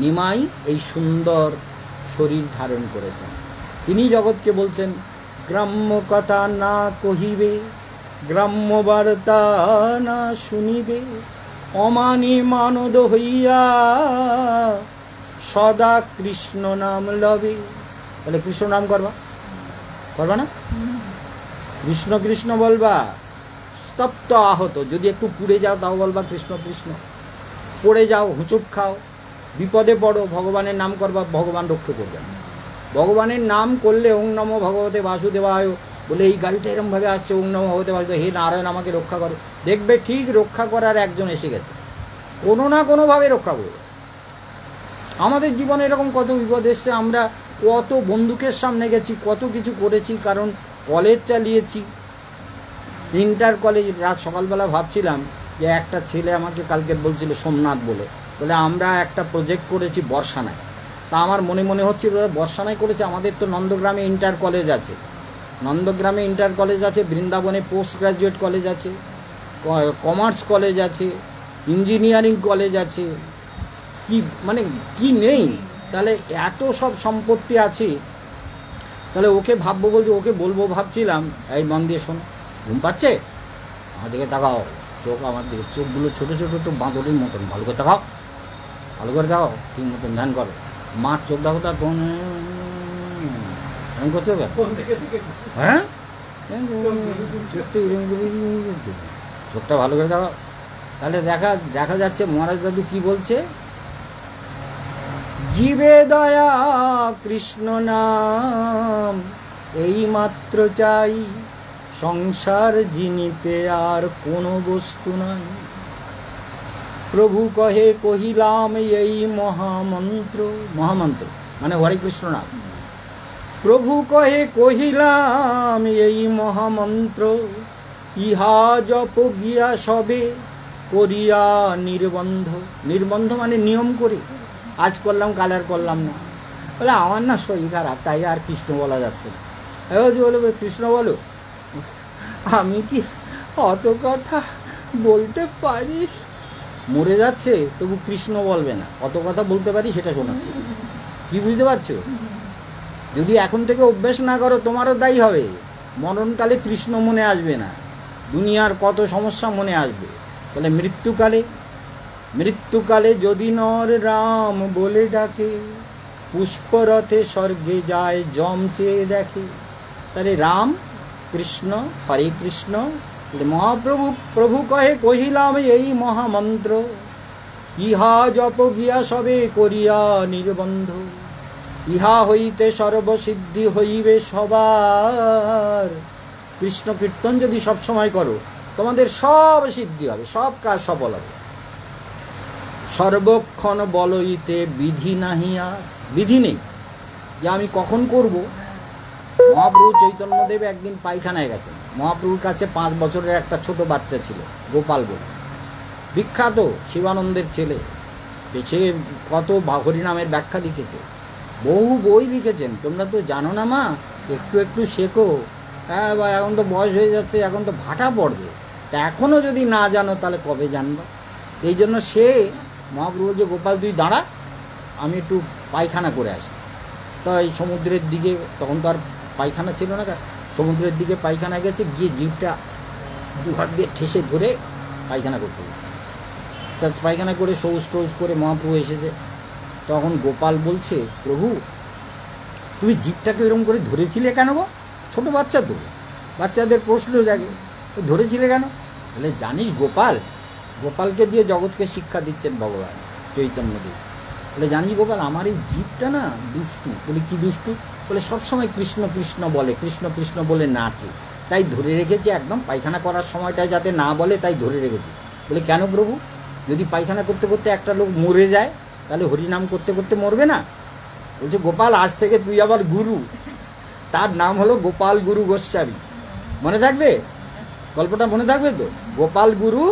নিমাই এই সুন্দর শরীর ধারণ করেছেন। তিনি জগৎকে বলছেন, গ্রাম্য কথা না কহিবে, গ্রাম্য বার্তা না শুনিবে, অমানি মানদ হইয়া সদা কৃষ্ণ নাম লবে। তাহলে কৃষ্ণ নাম করবা না? কৃষ্ণ কৃষ্ণ বলবা, স্তপ্ত আহত, যদি একটু পুড়ে যাও তাও বলবা কৃষ্ণ কৃষ্ণ, পড়ে যাও, হুচুট খাও, বিপদে পড়ো, ভগবানের নাম করবা, ভগবান রক্ষা করবেন। ভগবানের নাম করলে ওং নমো ভগবতে বাসুদেবায়, বলে এই গাড়িটা এরমভাবে আসছে, ওম নমঃ হতে পারছে, হে নারায়ণ আমাকে রক্ষা করো। দেখবে ঠিক রক্ষা করার একজন এসে গেছে, কোনো না কোনোভাবে রক্ষা করবে। আমাদের জীবনে এরকম কত বিপদ এসছে, আমরা কত বন্দুকের সামনে গেছি, কত কিছু করেছি, কারণ কলেজ চালিয়েছি, ইন্টার কলেজ। রাত সকালবেলা ভাবছিলাম যে একটা ছেলে আমাকে কালকে বলছিল, সোমনাথ বলে আমরা একটা প্রজেক্ট করেছি বর্ষানায়। তা আমার মনে মনে হচ্ছিল বর্ষানায় করেছে, আমাদের তো নন্দগ্রামে ইন্টার কলেজ আছে, নন্দগ্রামে ইন্টার কলেজ আছে, বৃন্দাবনে পোস্ট গ্রাজুয়েট কলেজ আছে, কমার্স কলেজ আছে, ইঞ্জিনিয়ারিং কলেজ আছে, কি মানে কি নেই? তাহলে এত সব সম্পত্তি আছে, তাহলে ওকে ভাববো বলছে, ওকে বলবো ভাবছিলাম, এই মন দিয়ে শোনো, ঘুম পাচ্ছে? আমার দিকে তাকাও, চোখ আমার দিকে, চোখগুলো ছোটো ছোটো তো বাঁদরের মতন, ভালো করে তাকাও, ভালো করে তাকাও, ঠিক মতন ধ্যান করো। মার চোখ দেখো, তার কোন এরকম করতে হবে? হ্যাঁ, চোখটা ভালো করে তাকাও। তাহলে দেখা যাচ্ছে মহারাজ দাদু কি বলছে, জীবে দয়া কৃষ্ণ নাম এই মাত্র চাই, সংসার জিনিতে আর কোনো বস্তু নাই। প্রভু কহে কহিলাম এই মহামন্ত্র, মহামন্ত্র মানে হরে কৃষ্ণ নাম। প্রভু কহে কহিলাম এই মহামন্ত্র, ইহা জপ গিয়া সবে করিয়া নির্বন্ধ। নির্বন্ধ মানে নিয়ম করে, আজ করলাম কাল আর করলাম না। বলে আমার না শরীর খারাপ, তাই আর কৃষ্ণ বলা যাচ্ছে না। বলে কৃষ্ণ বলো, আমি কি অত কথা বলতে পারি? মরে যাচ্ছে তবু কৃষ্ণ বলবে না, অত কথা বলতে পারি সেটা শোনাচ্ছে। কি বুঝতে পারছো? যদি এখন থেকে অভ্যেস না করো তোমারও দায়ী হবে, মরণকালে কৃষ্ণ মনে আসবে না, দুনিয়ার কত সমস্যা মনে আসবে। তাহলে মৃত্যুকালে যদি নর রাম বলে ডাকে, পুষ্পরথে স্বর্গে যায় জম চেয়ে দেখে। তাহলে রাম কৃষ্ণ হরে কৃষ্ণ, প্রভু কহে কহিলাম এই মহামন্ত্র, ইহা জপ গিয়া সবে করিয়া নির্বন্ধ। ইহা হইতে সর্বসিদ্ধি হইবে সবার। কৃষ্ণ কীর্তন যদি সবসময় করো তোমাদের সব সিদ্ধি হবে, সব কাজ সফল হবে। সর্বক্ষণ বলইতে বিধি নাহি, আর বিধি নেই যে আমি কখন করব। মহাপ্রভু চৈতন্যদেব একদিন পায়খানায় গেছেন। মহাপ্রভুর কাছে 5 বছরের একটা ছোট বাচ্চা ছিল, গোপাল বলে, বিখ্যাত শিবানন্দের ছেলে। সে কত হরিনামের ব্যাখ্যা লিখেছে, বহু বই লিখেছেন। তোমরা তো জানো না মা, একটু একটু শেখো। হ্যাঁ, বা এখন তো বয়স হয়ে যাচ্ছে, এখন তো ভাটা পড়বে, তা এখনও যদি না জানো তাহলে কবে জানবো? এই জন্য সে মহাপ্রভু যে গোপাল তুই দাঁড়া, আমি একটু পায়খানা করে আসি। তো এই সমুদ্রের দিকে, তখন তো আর পায়খানা ছিল না, সমুদ্রের দিকে পায়খানা গেছে, গিয়ে জিভটা দুহাত দিয়ে ঠেসে ধরে পায়খানা করতে গেছে। তা পায়খানা করে সৌজ টৌজ করে মহাপ্রভু এসেছে। তখন গোপাল বলছে, প্রভু তুমি জিভটাকে এরকম করে ধরেছিলে কেন গো? ছোট বাচ্চা তো, বাচ্চাদের প্রশ্ন জাগে, ধরেছিলে কেন? বলে জানিস গোপাল, গোপালকে দিয়ে জগৎকে শিক্ষা দিচ্ছেন ভগবান চৈতন্যদেব। বলে জানিস গোপাল, আমার এই জিভটা না দুষ্টু। বলে কি দুষ্টু? বলে সবসময় কৃষ্ণ কৃষ্ণ বলে, কৃষ্ণ কৃষ্ণ বলে নাচে, তাই ধরে রেখেছে, একদম পায়খানা করার সময়টায় যাতে না বলে তাই ধরে রেখেছে। বলে কেন প্রভু? যদি পায়খানা করতে করতে একটা লোক মরে যায় তাহলে হরিনাম করতে করতে মরবে না? বলছে গোপাল আজ থেকে তুই আবার গুরু, তার নাম হলো গোপাল গুরু গোস্বামী। মনে থাকবে গল্পটা? মনে থাকবে তো? গোপাল গুরু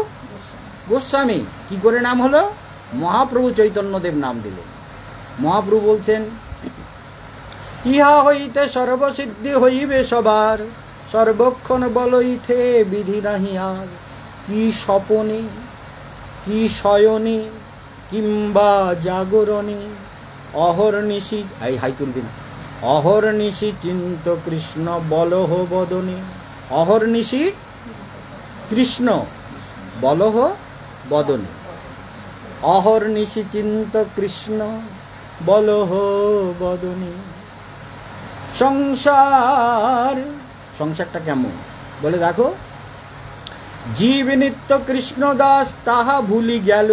গোস্বামী কি করে নাম হলো? মহাপ্রভু চৈতন্যদেব নাম দিলেন। মহাপ্রভু বলছেন, ইহা হইতে সর্বসিদ্ধি হইবে সবার, সর্বক্ষণ বলইতে বিধি নাহি আর। কি স্বপনে, কি শয়নে, কিংবা জাগরণে, অহর্নিশি, এই হাই তুলবি না, অহর্নিশি চিন্ত কৃষ্ণ বলহ বদনে। অহর্নিশি কৃষ্ণ বলহ বদনে, অহর্নিশি চিন্ত কৃষ্ণ বলহ বদনে। সংসারটা কেমন বলে দেখো, জীব নিত্য কৃষ্ণ দাস তাহা ভুলি গেল।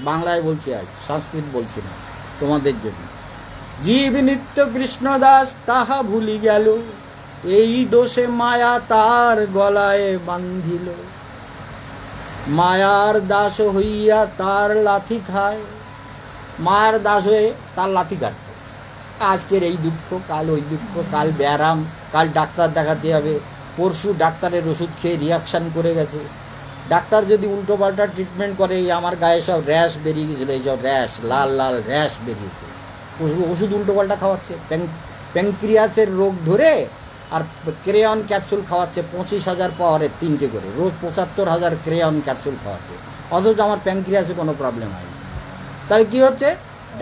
বাংলায় বলছি, আজ সংস্কৃত বলছি না তোমাদের জন্য। জীব নিত্য কৃষ্ণ দাস তাহা ভুলি গেল, এই দোষে মায়া তার গলায় বান্ধিল, মায়ার দাস হইয়া তার লাথি খায়। মায়ার দাস হয়ে তার লাথি খাচ্ছে। আজকের এই দুঃখ, কাল ওই দুঃখ, কাল ব্যারাম, কাল ডাক্তার দেখাতে হবে, পরশু ডাক্তারের ওষুধ খেয়ে রিয়াকশান করে গেছে। ডাক্তার যদি উল্টোপাল্টা ট্রিটমেন্ট করে, এই আমার গায়ে সব র্যাশ বেরিয়ে গেছিলো, এই সব র্যাশ, লাল লাল র্যাশ বেরিয়েছে, ওষুধ উল্টোপাল্টা খাওয়াচ্ছে। প্যাঙ্ক্রিয়াসের রোগ ধরে আর ক্রেয়ন ক্যাপসুল খাওয়াচ্ছে 25,000 পাওয়ারের 3টে করে, রোজ 75,000 ক্রেয়ন ক্যাপসুল খাওয়াচ্ছে, অথচ আমার প্যাঙ্ক্রিয়াসে কোনো প্রবলেম হয়নি। তাহলে কী হচ্ছে?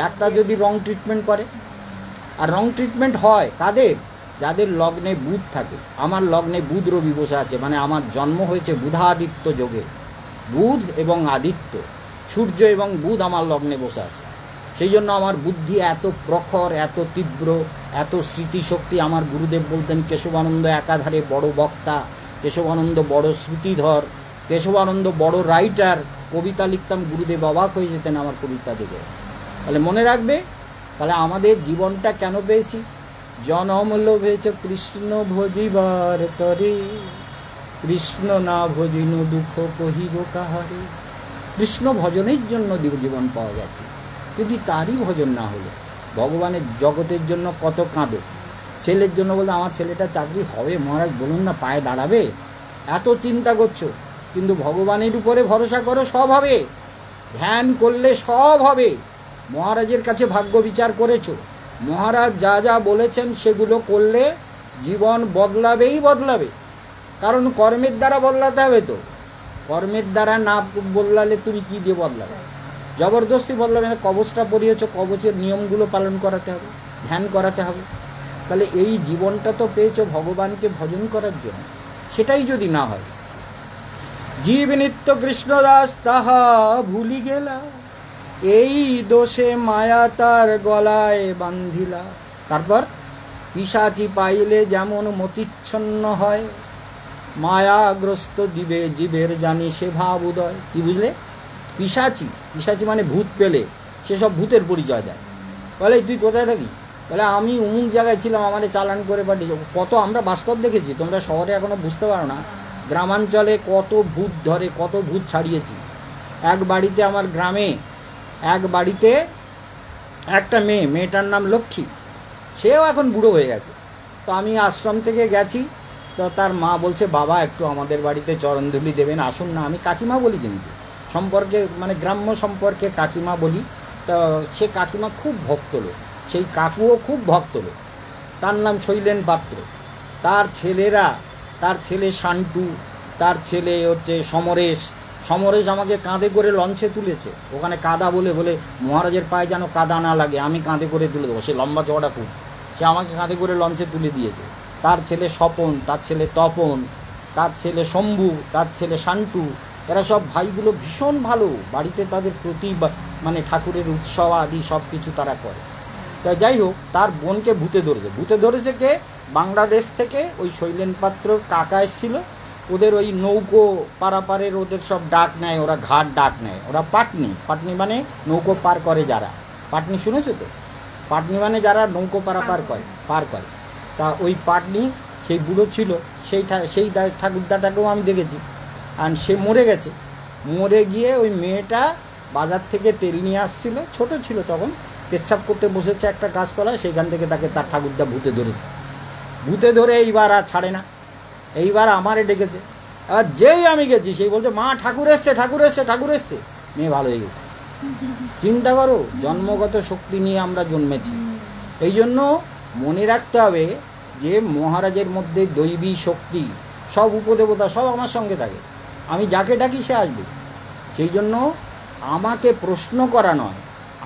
ডাক্তার যদি রং ট্রিটমেন্ট করে, আর রং ট্রিটমেন্ট হয় কাদের? যাদের লগ্নে বুধ থাকে। আমার লগ্নে বুধ রবি বসে আছে, মানে আমার জন্ম হয়েছে বুধাদিত্য যোগে। বুধ এবং আদিত্য, সূর্য এবং বুধ আমার লগ্নে বসে আছে। সেই জন্য আমার বুদ্ধি এত প্রখর, এত তীব্র, এত স্মৃতিশক্তি। আমার গুরুদেব বলতেন কেশবানন্দ একাধারে বড় বক্তা, কেশবানন্দ বড় শ্রুতিধর, কেশবানন্দ বড় রাইটার। কবিতা লিখতাম, গুরুদেব অবাক হয়ে যেতেন আমার কবিতা দেখে। তাহলে মনে রাখবে, তাহলে আমাদের জীবনটা কেন পেয়েছি? জনম লোভেছ কৃষ্ণ ভজিবার তরে, কৃষ্ণ না ভজিন দুঃখ কহিব কাহারে। কৃষ্ণ ভজনের জন্য জীবন পাওয়া গেছে, যদি তারই ভজন না হলো। ভগবানের জগতের জন্য কত কাঁদে। ছেলের জন্য বলতে আমার ছেলেটা চাকরি হবে, মহারাজ বলুন না, পায়ে দাঁড়াবে, এত চিন্তা করছো। কিন্তু ভগবানের উপরে ভরসা করো, সব হবে। ধ্যান করলে সব হবে। মহারাজের কাছে ভাগ্য বিচার করেছো, মহারাজ যা যা বলেছেন সেগুলো করলে জীবন বদলাবেই বদলাবে। কারণ কর্মের দ্বারা বদলাতে হবে। তো কর্মের দ্বারা না বদলালে তুমি কি দিয়ে বদলাবে? জবরদস্তি বদলাবে না। কবচটা পড়িয়েছ, কবচের নিয়মগুলো পালন করাতে হবে, ধ্যান করাতে হবে। তাহলে এই জীবনটা তো পেয়েছো ভগবানকে ভজন করার জন্য। সেটাই যদি না হয়, জীব নিত্য কৃষ্ণদাস তাহা ভুলি গেলা, এই দোষে মায়া তার গলায় বান্ধিলা। তারপর পিশাচি পাইলে যেমন মতিচ্ছন্ন হয়, মায়াগ্রস্ত দিবে জীবের জানি সে ভাব উদয়। কি বুঝলে? পিশাচি, পিশাচি মানে ভূত পেলে সেসব ভূতের পরিচয় দেয়। বলে তুই কোথায় থাকি? বলে আমি অমুক জায়গায় ছিলাম, আমাদের চালান করে পাঠিয়ে। কত আমরা বাস্তব দেখেছি, তোমরা শহরে এখনো বুঝতে পারো না। গ্রামাঞ্চলে কত ভূত ধরে, কত ভূত ছাড়িয়েছি। এক বাড়িতে, আমার গ্রামে এক বাড়িতে একটা মেয়েটার নাম লক্ষ্মী, সেও এখন বুড়ো হয়ে গেছে। তো আমি আশ্রম থেকে গেছি, তো তার মা বলছে বাবা একটু আমাদের বাড়িতে চরণধুলি দেবেন, আসুন না। আমি কাকিমা বলি, কিন্তু সম্পর্কে মানে গ্রাম্য সম্পর্কে কাকিমা বলি। তো সে কাকিমা খুব ভক্ত লোক, সেই কাকুও খুব ভক্ত লোক। তার নাম শৈলেন পাত্র। তার ছেলেরা, তার ছেলে শান্টু, তার ছেলে হচ্ছে সমরেশ। সমরেশ আমাকে কাঁধে করে লঞ্চে তুলেছে। ওখানে কাদা বলে বলে মহারাজের পায়ে যেন কাদা না লাগে, আমি কাঁধে করে তুলে দেবো। সে লম্বা চওড়া খুব, সে আমাকে কাঁধে করে লঞ্চে তুলে দিয়েছে। তার ছেলে স্বপন, তার ছেলে তপন, তার ছেলে শম্ভু, তার ছেলে শান্টু, এরা সব ভাইগুলো ভীষণ ভালো। বাড়িতে তাদের প্রতি মানে ঠাকুরের উৎসব আদি সব কিছু তারা করে। তা যাই হোক, তার বোনকে ভূতে ধরেছে। ভূতে ধরেছে কে? বাংলাদেশ থেকে ওই শৈলেন পাত্রর কাকা এসেছিল। ওদের ওই নৌকো পারাপারের ওদের সব ডাক নেয়, ওরা ঘাট ডাক নেয়। ওরা পাটনি, পাটনি মানে নৌকো পার করে যারা। পাটনি শুনেছো তো? পাটনি মানে যারা নৌকো পারাপার করে, পার করে। তা ওই পাটনি সেই বুড়ো ছিল, সেই ঠাকুরদাটাকেও আমি দেখেছি। আর সে মরে গেছে। মরে গিয়ে ওই মেয়েটা বাজার থেকে তেল নিয়ে আসছিল, ছোট ছিল তখন, পেচ্ছাপ করতে বসেছে একটা গাছতলায়, সেইখান থেকে তাকে তার ঠাকুরদা ভূতে ধরেছে। ভূতে ধরে এইবার আর ছাড়ে না, এইবার আমারে ডেকেছে। আর যেই আমি গেছি সেই বলছে মা ঠাকুর এসছে, ঠাকুর এসছে, ঠাকুর এসছে। মেয়ে ভালো হয়ে গেছে। চিন্তা করো, জন্মগত শক্তি নিয়ে আমরা জন্মেছি। এই জন্য মনে রাখতে হবে যে মহারাজের মধ্যে দৈবী শক্তি, সব উপদেবতা সব আমার সঙ্গে থাকে। আমি যাকে ডাকি সে আসবে। সেই জন্য আমাকে প্রশ্ন করা নয়,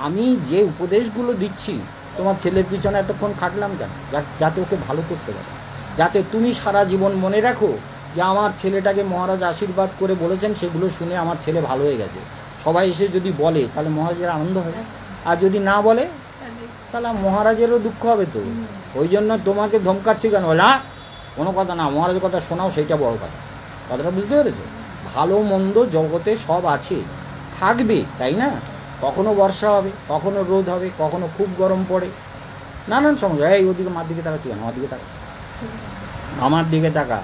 আমি যে উপদেশগুলো দিচ্ছি, তোমার ছেলের পিছনে এতক্ষণ খাটলাম কেন? যাতে ওকে ভালো করতে পারে, যাতে তুমি সারা জীবন মনে রাখো যে আমার ছেলেটাকে মহারাজ আশীর্বাদ করে বলেছেন, সেগুলো শুনে আমার ছেলে ভালো হয়ে গেছে। সবাই এসে যদি বলে তাহলে মহারাজের আনন্দ হবে, আর যদি না বলে তাহলে মহারাজেরও দুঃখ হবে। তো ওই জন্য তোমাকে ধমকাচ্ছি কেন? বলে না, কোনো কথা না, মহারাজের কথা শোনাও, সেইটা বড় কথা। কথাটা বুঝতে পেরেছো? ভালো মন্দ জগতে সব আছে, থাকবে, তাই না? কখনো বর্ষা হবে, কখনো রোদ হবে, কখনো খুব গরম পড়ে, নানান সমস্যা। এই ওদিকে মার দিকে তাকাচ্ছি কেন? আমার দিকে তাকা। আমার দিকে তাকা,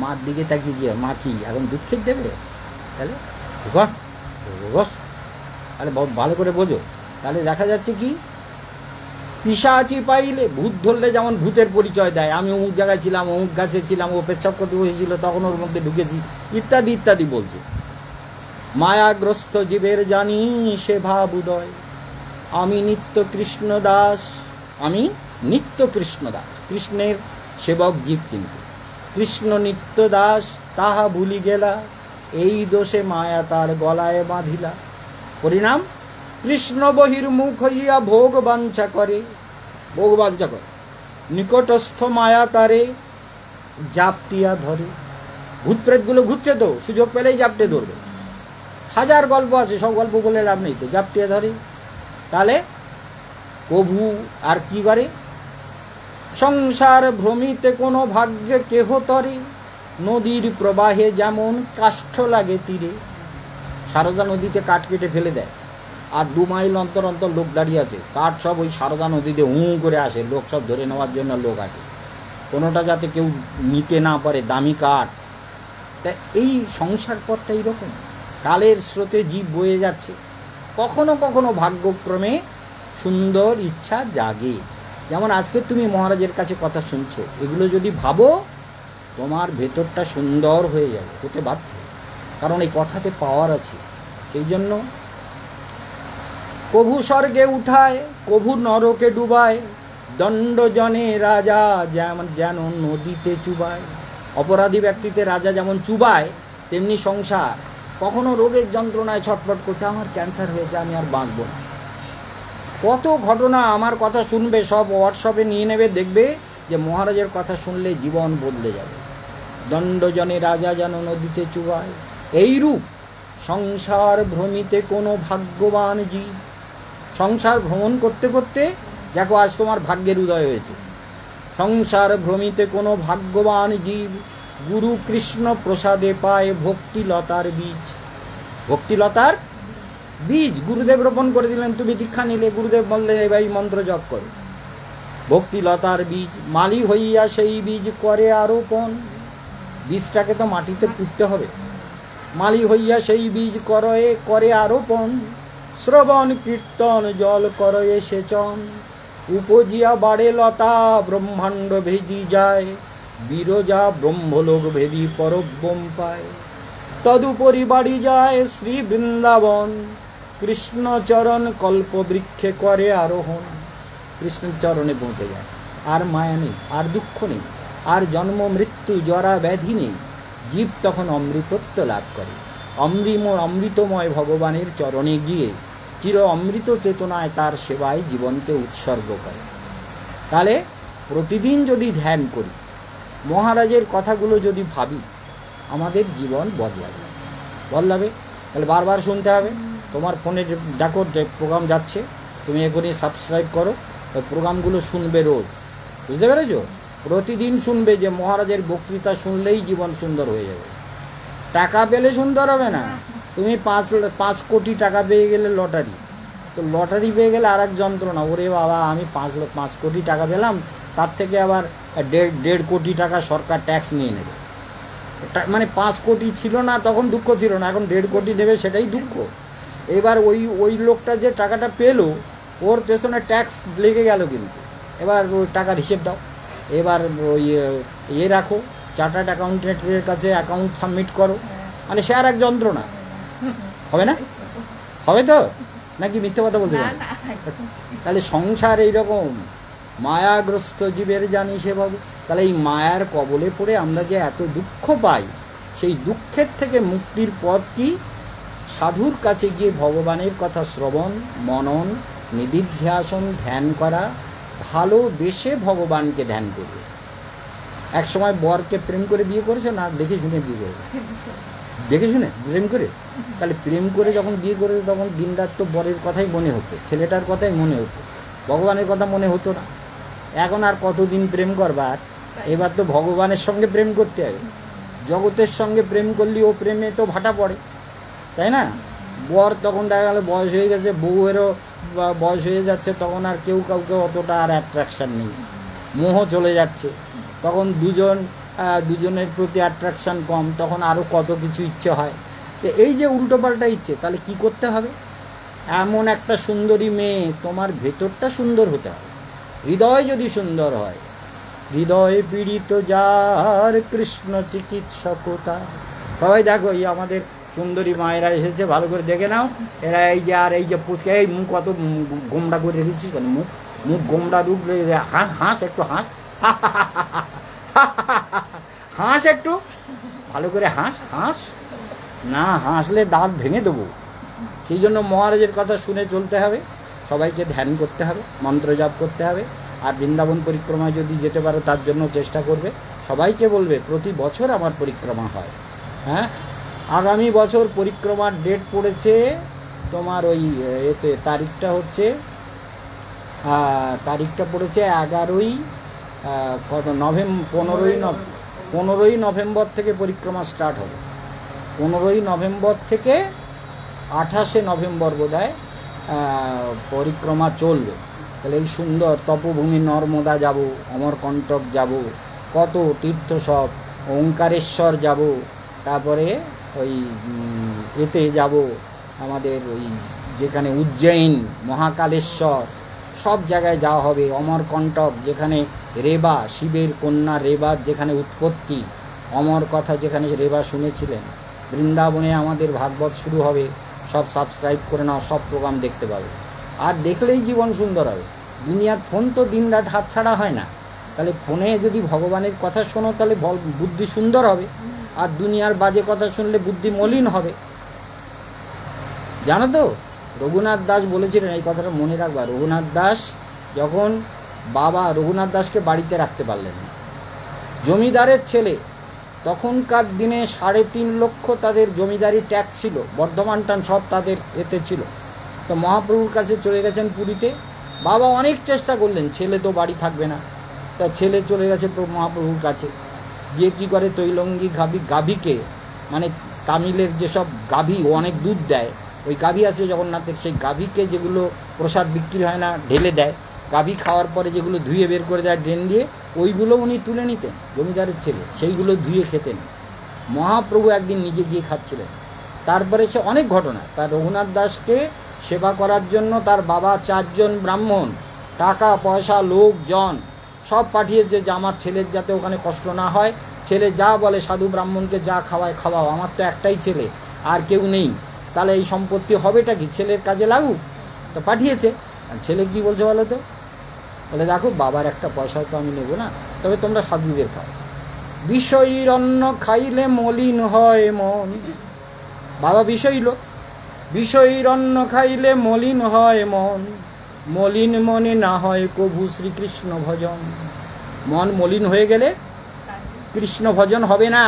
মার দিকে তাকিয়ে গিয়ে মা কি এখন দুধ খেতে দেবে? তাহলে কর বস, তাহলে ভালো করে বোঝো। তাহলে দেখা যাচ্ছে কি, পিশাচি পাইলে, ভূত ধরলে যেমন ভূতের পরিচয় দেয়, আমি অমুক জায়গায় ছিলাম, অমুক গাছে ছিলাম, ও পেচ্ছাপ করতে বসেছিল তখন ওর মধ্যে ঢুকেছি, ইত্যাদি ইত্যাদি বলছে। মায়াগ্রস্ত জীবের জানি সে ভাব উদয়, আমি নিত্য কৃষ্ণ দাস, আমি নিত্য কৃষ্ণ দাস, কৃষ্ণের সেবক জীব, কিন্তু কৃষ্ণ নিত্য দাস তাহা ভুলি গেলা, এই দোষে মায়া তার গলায় বাঁধিলা। পরিণাম, কৃষ্ণ বহির্মুখ হইয়া ভোগ বাঞ্ছা করে, ভোগ বাঞ্ছা করে, নিকটস্থ মায়া তারে জাপটিয়া ধরে। ভূত প্রেতগুলো ঘুরছে তো, সুযোগ পেলেই জাপটে ধরবে। হাজার গল্প আছে, সব গল্প বলে লাভ নেই তো, জাপটিয়া ধরে। তাহলে প্রভু আর কি করে, সংসার ভ্রমিতে কোনো ভাগ্যে কেহ তরে, নদীর প্রবাহে যেমন কাষ্ঠ লাগে তীরে। সারদা নদীতে কাঠ কেটে ফেলে দেয়, আর 2 মাইল অন্তর অন্তর লোক দাঁড়িয়ে আছে, কাঠ সব ওই সারদা নদীতে করে আসে, লোক সব ধরে নেওয়ার জন্য লোক আসে, কোনোটা যাতে কেউ নিতে না পারে, দামি কাঠ। তা এই সংসার পথটা এইরকম, কালের স্রোতে জীব বয়ে যাচ্ছে, কখনো কখনো ভাগ্যক্রমে সুন্দর ইচ্ছা জাগে। যেমন আজকে তুমি মহারাজের কাছে কথা শুনছো, এগুলো যদি ভাবো তোমার ভেতরটা সুন্দর হয়ে যাবে, হতে বাধ্য, কারণ এই কথাতে পাওয়ার আছে। সেই জন্য কভু স্বর্গে উঠায়, কভু নরকে ডুবায়, দণ্ড জনে রাজা যেন নদীতে চুবায়। অপরাধী ব্যক্তিতে রাজা যেমন চুবায়, তেমনি সংসার কখনো রোগের যন্ত্রণায় ছটফট করছে, আমার ক্যান্সার হয়েছে, আমি আর বাঁচব না। কত ঘটনা, আমার কথা শুনবে, সব হোয়াটসঅ্যাপে নিয়ে নেবে, দেখবে যে মহারাজের কথা শুনলে জীবন বদলে যাবে। দণ্ডজনে রাজা যেন নদীতে চুবায়, এইরূপ সংসার ভ্রমিতে কোনো ভাগ্যবান জীব। সংসার ভ্রমণ করতে করতে দেখো আজ তোমার ভাগ্যের উদয় হয়েছে। সংসার ভ্রমিতে কোনো ভাগ্যবান জীব, গুরু কৃষ্ণ প্রসাদে পায় ভক্তিলতার বীজ। ভক্তিলতার বীজ গুরুদেব রোপণ করে দিলেন, তুমি দীক্ষা নিলে, গুরুদেব বললেন এবার এই মন্ত্র জপ করো। ভক্তিলতার বীজ মালি হইয়া সেই বীজ করে আরোপণ। বীজটাকে তো মাটিতে পুঁততে হবে। মালি হইয়া সেই বীজ করে আরোপণ, শ্রবণ কীর্তন জল করয়ে সেচন। উপজিয়া বাড়ে লতা ব্রহ্মাণ্ড ভেদি যায়, বিরজা ব্রহ্মলোক ভেদি পরব্রহ্ম পায়। তদুপরি বাড়ি যায় শ্রী বৃন্দাবন, কৃষ্ণচরণ কল্পবৃক্ষে করে আরোহণ। কৃষ্ণের চরণে পৌঁছে যায়, আর মায়া নেই, আর দুঃখ নেই, আর জন্ম মৃত্যু জরা ব্যাধি নেই। জীব তখন অমৃতত্ব লাভ করে, অমৃতময় ভগবানের চরণে গিয়ে চির অমৃত চেতনায় তার সেবায় জীবনকে উৎসর্গ করে। তাহলে প্রতিদিন যদি ধ্যান করি, মহারাজের কথাগুলো যদি ভাবি, আমাদের জীবন বদলাবে। তাহলে বারবার শুনতে হবে। তোমার ফোনে দেখো যে প্রোগ্রাম যাচ্ছে, তুমি এখনই সাবস্ক্রাইব করো, ওই প্রোগ্রামগুলো শুনবে রোজ, বুঝতে পেরেছ? প্রতিদিন শুনবে, যে মহারাজের বক্তৃতা শুনলেই জীবন সুন্দর হয়ে যাবে। টাকা পেলে সুন্দর হবে না। তুমি 5 কোটি টাকা পেয়ে গেলে লটারি, তো লটারি পেয়ে গেলে আর এক যন্ত্রণা, ওরে বাবা আমি 5 কোটি টাকা পেলাম, তার থেকে আবার 1.5 কোটি টাকা সরকার ট্যাক্স নিয়ে নেবে। মানে 5 কোটি ছিল না তখন দুঃখ ছিল না, এখন 1.5 কোটি নেবে, সেটাই দুঃখ। এবার ওই লোকটা যে টাকাটা পেলো, ওর পেছনে ট্যাক্স লেগে গেল, কিন্তু এবার ওই টাকার হিসেব দাও, এবার ওই রাখো, চার্টার্ড অ্যাকাউন্টেন্টের কাছে অ্যাকাউন্ট সাবমিট করো, মানে সে আর এক যন্ত্রণা। হবে না? হবে তো নাকি মিথ্যে কথা বলতে পারো? তাহলে সংসার এইরকম, মায়াগ্রস্ত জীবের জানি সেভাবে। তাহলে এই মায়ার কবলে পড়ে আমরা যে এত দুঃখ পাই, সেই দুঃখের থেকে মুক্তির পথ কি? সাধুর কাছে গিয়ে ভগবানের কথা শ্রবণ, মনন, নিদিধ্যাসন, ধ্যান করা, ভালোবেসে ভগবানকে ধ্যান করবে। এক সময় বরকে প্রেম করে বিয়ে করেছে না, দেখে শুনে বিয়ে করেছে, দেখে শুনে প্রেম করে। তাহলে প্রেম করে যখন বিয়ে করেছে তখন দিনরাত তো বরের কথাই মনে হতো, ছেলেটার কথাই মনে হতো, ভগবানের কথা মনে হতো না। এখন আর কতদিন প্রেম করবার? এবার তো ভগবানের সঙ্গে প্রেম করতে হবে। জগতের সঙ্গে প্রেম করলে ও প্রেমে তো ভাটা পড়ে, তাই না? বর তখন দেখা গেল বয়স হয়ে গেছে, বউয়েরও বয়স হয়ে যাচ্ছে, তখন আর কেউ কাউকে অতটা আর অ্যাট্রাকশান নেই, মোহ চলে যাচ্ছে। তখন দুজনের প্রতি অ্যাট্রাকশান কম, তখন আরও কত কিছু ইচ্ছে হয়। তো এই যে উল্টোপাল্টা ইচ্ছে, তাহলে কি করতে হবে? এমন একটা সুন্দরী মেয়ে, তোমার ভেতরটা সুন্দর হতে হবে, হৃদয় যদি সুন্দর হয়। হৃদয় পীড়িত যার কৃষ্ণ চিকিৎসকতা। সবাই দেখো, এই আমাদের সুন্দরী মায়েরা এসেছে, ভালো করে দেখে নাও। এরা এই যে, আর এই যে পুচকে, এই মুখ কত গোমড়া করে রেখেছি, কেন মুখ গোমড়া রূপ, হাঁস একটু হাঁস, হাঁস একটু ভালো করে হাঁস না, হাসলে দাঁত ভেঙে দেবো। সেই জন্য মহারাজের কথা শুনে চলতে হবে, সবাইকে ধ্যান করতে হবে, মন্ত্র জপ করতে হবে। আর বৃন্দাবন পরিক্রমায় যদি যেতে পারো তার জন্য চেষ্টা করবে। সবাইকে বলবে প্রতি বছর আমার পরিক্রমা হয়। হ্যাঁ, আগামী বছর পরিক্রমার ডেট পড়েছে তোমার ওই এতে, তারিখটা পড়েছে 11ই নভেম্বর, 15ই নভেম্বর থেকে পরিক্রমা স্টার্ট হবে। 15ই নভেম্বর থেকে 28শে নভেম্বর বোধহয় পরিক্রমা চলবে। তাহলে এই সুন্দর তপভূমি নর্মদা যাব, অমরকণ্টক যাব, কত তীর্থ সব, ওঙ্কারেশ্বর যাব, তারপরে ওই এতে যাব আমাদের ওই যেখানে উজ্জয়িন, মহাকালেশ্বর, সব জায়গায় যাওয়া হবে। অমরকণ্টক, যেখানে রেবা, শিবের কন্যা রেবার যেখানে উৎপত্তি, অমর কথা যেখানে রেবা শুনেছিলেন। বৃন্দাবনে আমাদের ভাগবত শুরু হবে, সব সাবস্ক্রাইব করে নাও, সব প্রোগ্রাম দেখতে পাবে। আর দেখলেই জীবন সুন্দর হবে। দুনিয়ার ফোন তো দিন রাত হাত ছাড়া হয় না, তাহলে ফোনে যদি ভগবানের কথা শোনো তাহলে বুদ্ধি সুন্দর হবে, আর দুনিয়ার বাজে কথা শুনলে বুদ্ধি মলিন হবে। জানো তো, রঘুনাথ দাস বলেছিলেন, এই কথাটা মনে রাখবা। রঘুনাথ দাস যখন বাবা রঘুনাথ দাসকে বাড়িতে রাখতে পারলেন না, জমিদারের ছেলে, তখনকার দিনে 3.5 লক্ষ তাদের জমিদারি ট্যাক্স ছিল, বর্ধমান টান সব তাদের এতে ছিল। তো মহাপ্রভুর কাছে চলে গেছেন পুরীতে। বাবা অনেক চেষ্টা করলেন, ছেলে তো বাড়ি থাকবে না, তা ছেলে চলে গেছে মহাপ্রভুর কাছে। গিয়ে কী করে, তৈলঙ্গি গাভীকে, মানে তামিলের যেসব গাভী অনেক দুধ দেয়, ওই গাভী আছে জগন্নাথের, সেই গাভীকে যেগুলো প্রসাদ বিক্রি হয় না ঢেলে দেয়, গাভী খাওয়ার পরে যেগুলো ধুয়ে বের করে দেয় ড্রেন দিয়ে, ওইগুলো উনি তুলে নিতেন, জমিদারের ছেলে, সেইগুলো ধুয়ে খেতেন। মহাপ্রভু একদিন নিজে গিয়ে খাচ্ছিলেন। তারপরে সে অনেক ঘটনা, তার রঘুনাথ দাসকে সেবা করার জন্য তার বাবা 4 জন ব্রাহ্মণ, টাকা পয়সা লোকজন সব পাঠিয়েছে যে আমার ছেলের যাতে ওখানে কষ্ট না হয়। ছেলে যা বলে, সাধু ব্রাহ্মণকে যা খাওয়াও, আমার তো একটাই ছেলে, আর কেউ নেই, তাহলে এই সম্পত্তি হবেটা কি, ছেলের কাজে লাগুক। তো পাঠিয়েছে। আর ছেলে কি বলছে বলো তো, বলে দেখো বাবার একটা পয়সা তো আমি নেবো না, তবে তোমরা সাধুদের খাও। বিষয়ীর অন্ন খাইলে মলিন হয় মন। বাবা বিষয়ী লোক, বিষয়ীর অন্ন খাইলে মলিন হয় মন, মলিন মনে না হয় কভু শ্রীকৃষ্ণ ভজন। মন মলিন হয়ে গেলে কৃষ্ণ ভজন হবে না।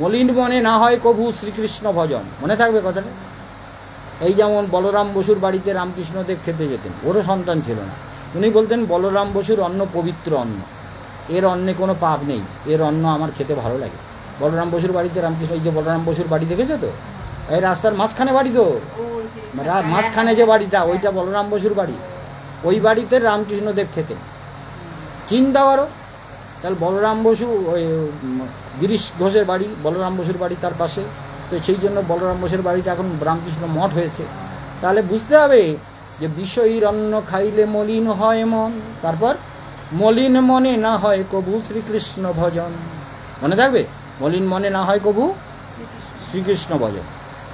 মলিন মনে না হয় কভু শ্রীকৃষ্ণ ভজন, মনে থাকবে কথাটা। এই যেমন বলরাম বসুর বাড়িতে রামকৃষ্ণদেব খেতে যেতেন, ওরও সন্তান ছিল না। উনি বলতেন বলরাম বসুর অন্ন পবিত্র অন্ন, এর অন্নে কোনো পাপ নেই, এর অন্ন আমার খেতে ভালো লাগে। বলরাম বসুর বাড়িতে রামকৃষ্ণ, এই যে বলরাম বসুর বাড়ি দেখেছো তো, এই রাস্তার মাঝখানে বাড়ি তো, মাঝখানে যে বাড়িটা, ওইটা বলরাম বসুর বাড়ি। ওই বাড়িতে রামকৃষ্ণদেব খেতেন। চিন্তা করো, তাহলে বলরাম বসু, ওই গিরিশ ঘোষের বাড়ি, বলরাম বসুর বাড়ি তার পাশে, তো সেই জন্য বলরাম বসুর বাড়িটা এখন রামকৃষ্ণ মঠ হয়েছে। তাহলে বুঝতে হবে যে বিষয়ীর অন্ন খাইলে মলিন হয় মন, তারপর মলিন মনে না হয় কবু শ্রীকৃষ্ণ ভজন। মনে থাকবে, মলিন মনে না হয় কবু শ্রীকৃষ্ণ ভজন।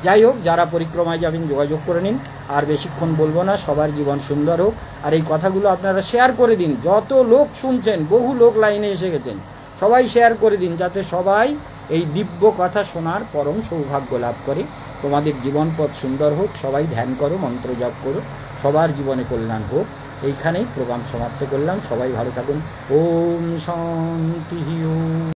যাই হোক, যারা পরিক্রমায় যাবেন যোগাযোগ করে নিন, আর বেশিক্ষণ বলবো না। সবার জীবন সুন্দর হোক, আর এই কথাগুলো আপনারা শেয়ার করে দিন। যত লোক শুনছেন, বহু লোক লাইনে এসে গেছেন, সবাই শেয়ার করে দিন, যাতে সবাই এই দিব্য কথা শোনার পরম সৌভাগ্য লাভ করে। তোমাদের জীবন পথ সুন্দর হোক, সবাই ধ্যান করো, মন্ত্র জপ করো, সবার জীবনে কল্যাণ হোক। এইখানেই প্রোগ্রাম সমাপ্ত করলাম। সবাই ভালো থাকুন। ওম শান্তি।